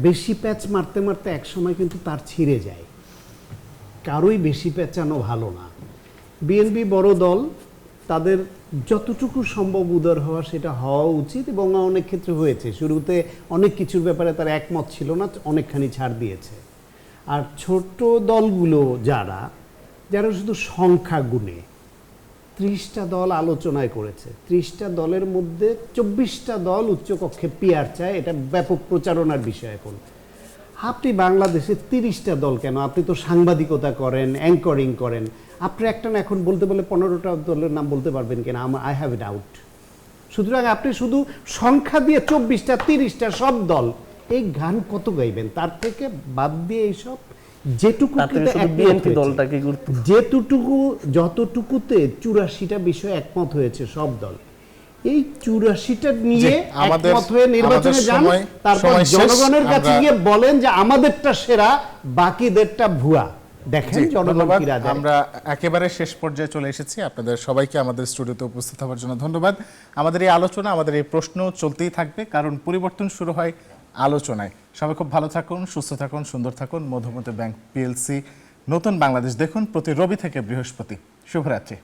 বেশি প্যাচ মারতে মারতে এক সময় কিন্তু তার ছিঁড়ে যায়। কারোই বেশি পেঁচানো ভালো না। বিএনপি বড় দল, তাদের যতটুকু সম্ভব উদার হওয়া সেটা হওয়া উচিত, এবং অনেক ক্ষেত্রে হয়েছে। শুরুতে অনেক কিছুর ব্যাপারে তারা একমত ছিল না, অনেকখানি ছাড় দিয়েছে। আর ছোট দলগুলো যারা শুধু সংখ্যা গুণে 30টা দল আলোচনায় করেছে, 30টা দলের মধ্যে 24টা দল উচ্চকক্ষে পিআর চায়, এটা ব্যাপক প্রচারণার বিষয়। এখন আপনি বাংলাদেশে 30টা দল কেন? আপনি তো সাংবাদিকতা করেন, অ্যাঙ্করিং করেন, আপনি একটা না এখন বলতে বলে 15টা দলের নাম বলতে পারবেন কিনা? I have a doubt. সুতরাং আপনি শুধু সংখ্যা দিয়ে 24টা 30টা সব দল, এই গান কত গাইবেন? তার থেকে বাদ দিয়ে এইসব যতটুকুতে 84টা বিষয় একমত হয়েছে সব দল, এই 84টা নিয়ে একমত হয়ে নির্বাচনে যান, তারপর জনগণের কাছে গিয়ে বলেন যে আমাদেরটা সেরা, বাকিদেরটা ভুয়া। দেখেন জনগণ কি রায় দেয়। আমরা একেবারে শেষ পর্যায়ে চলে এসেছি। আপনাদের সবাইকে আমাদের স্টুডিওতে উপস্থিত হওয়ার জন্য ধন্যবাদ। আমাদের এই আলোচনা, আমাদের এই প্রশ্ন চলতেই থাকবে, কারণ পরিবর্তন শুরু হয় আলোচনায়। সবাই খুব ভালো থাকুন, সুস্থ থাকুন, সুন্দর থাকুন। মধুমতি ব্যাংক পিএলসি, নতুন বাংলাদেশ দেখুন প্রতি রবি থেকে বৃহস্পতি। শুভরাত্রি।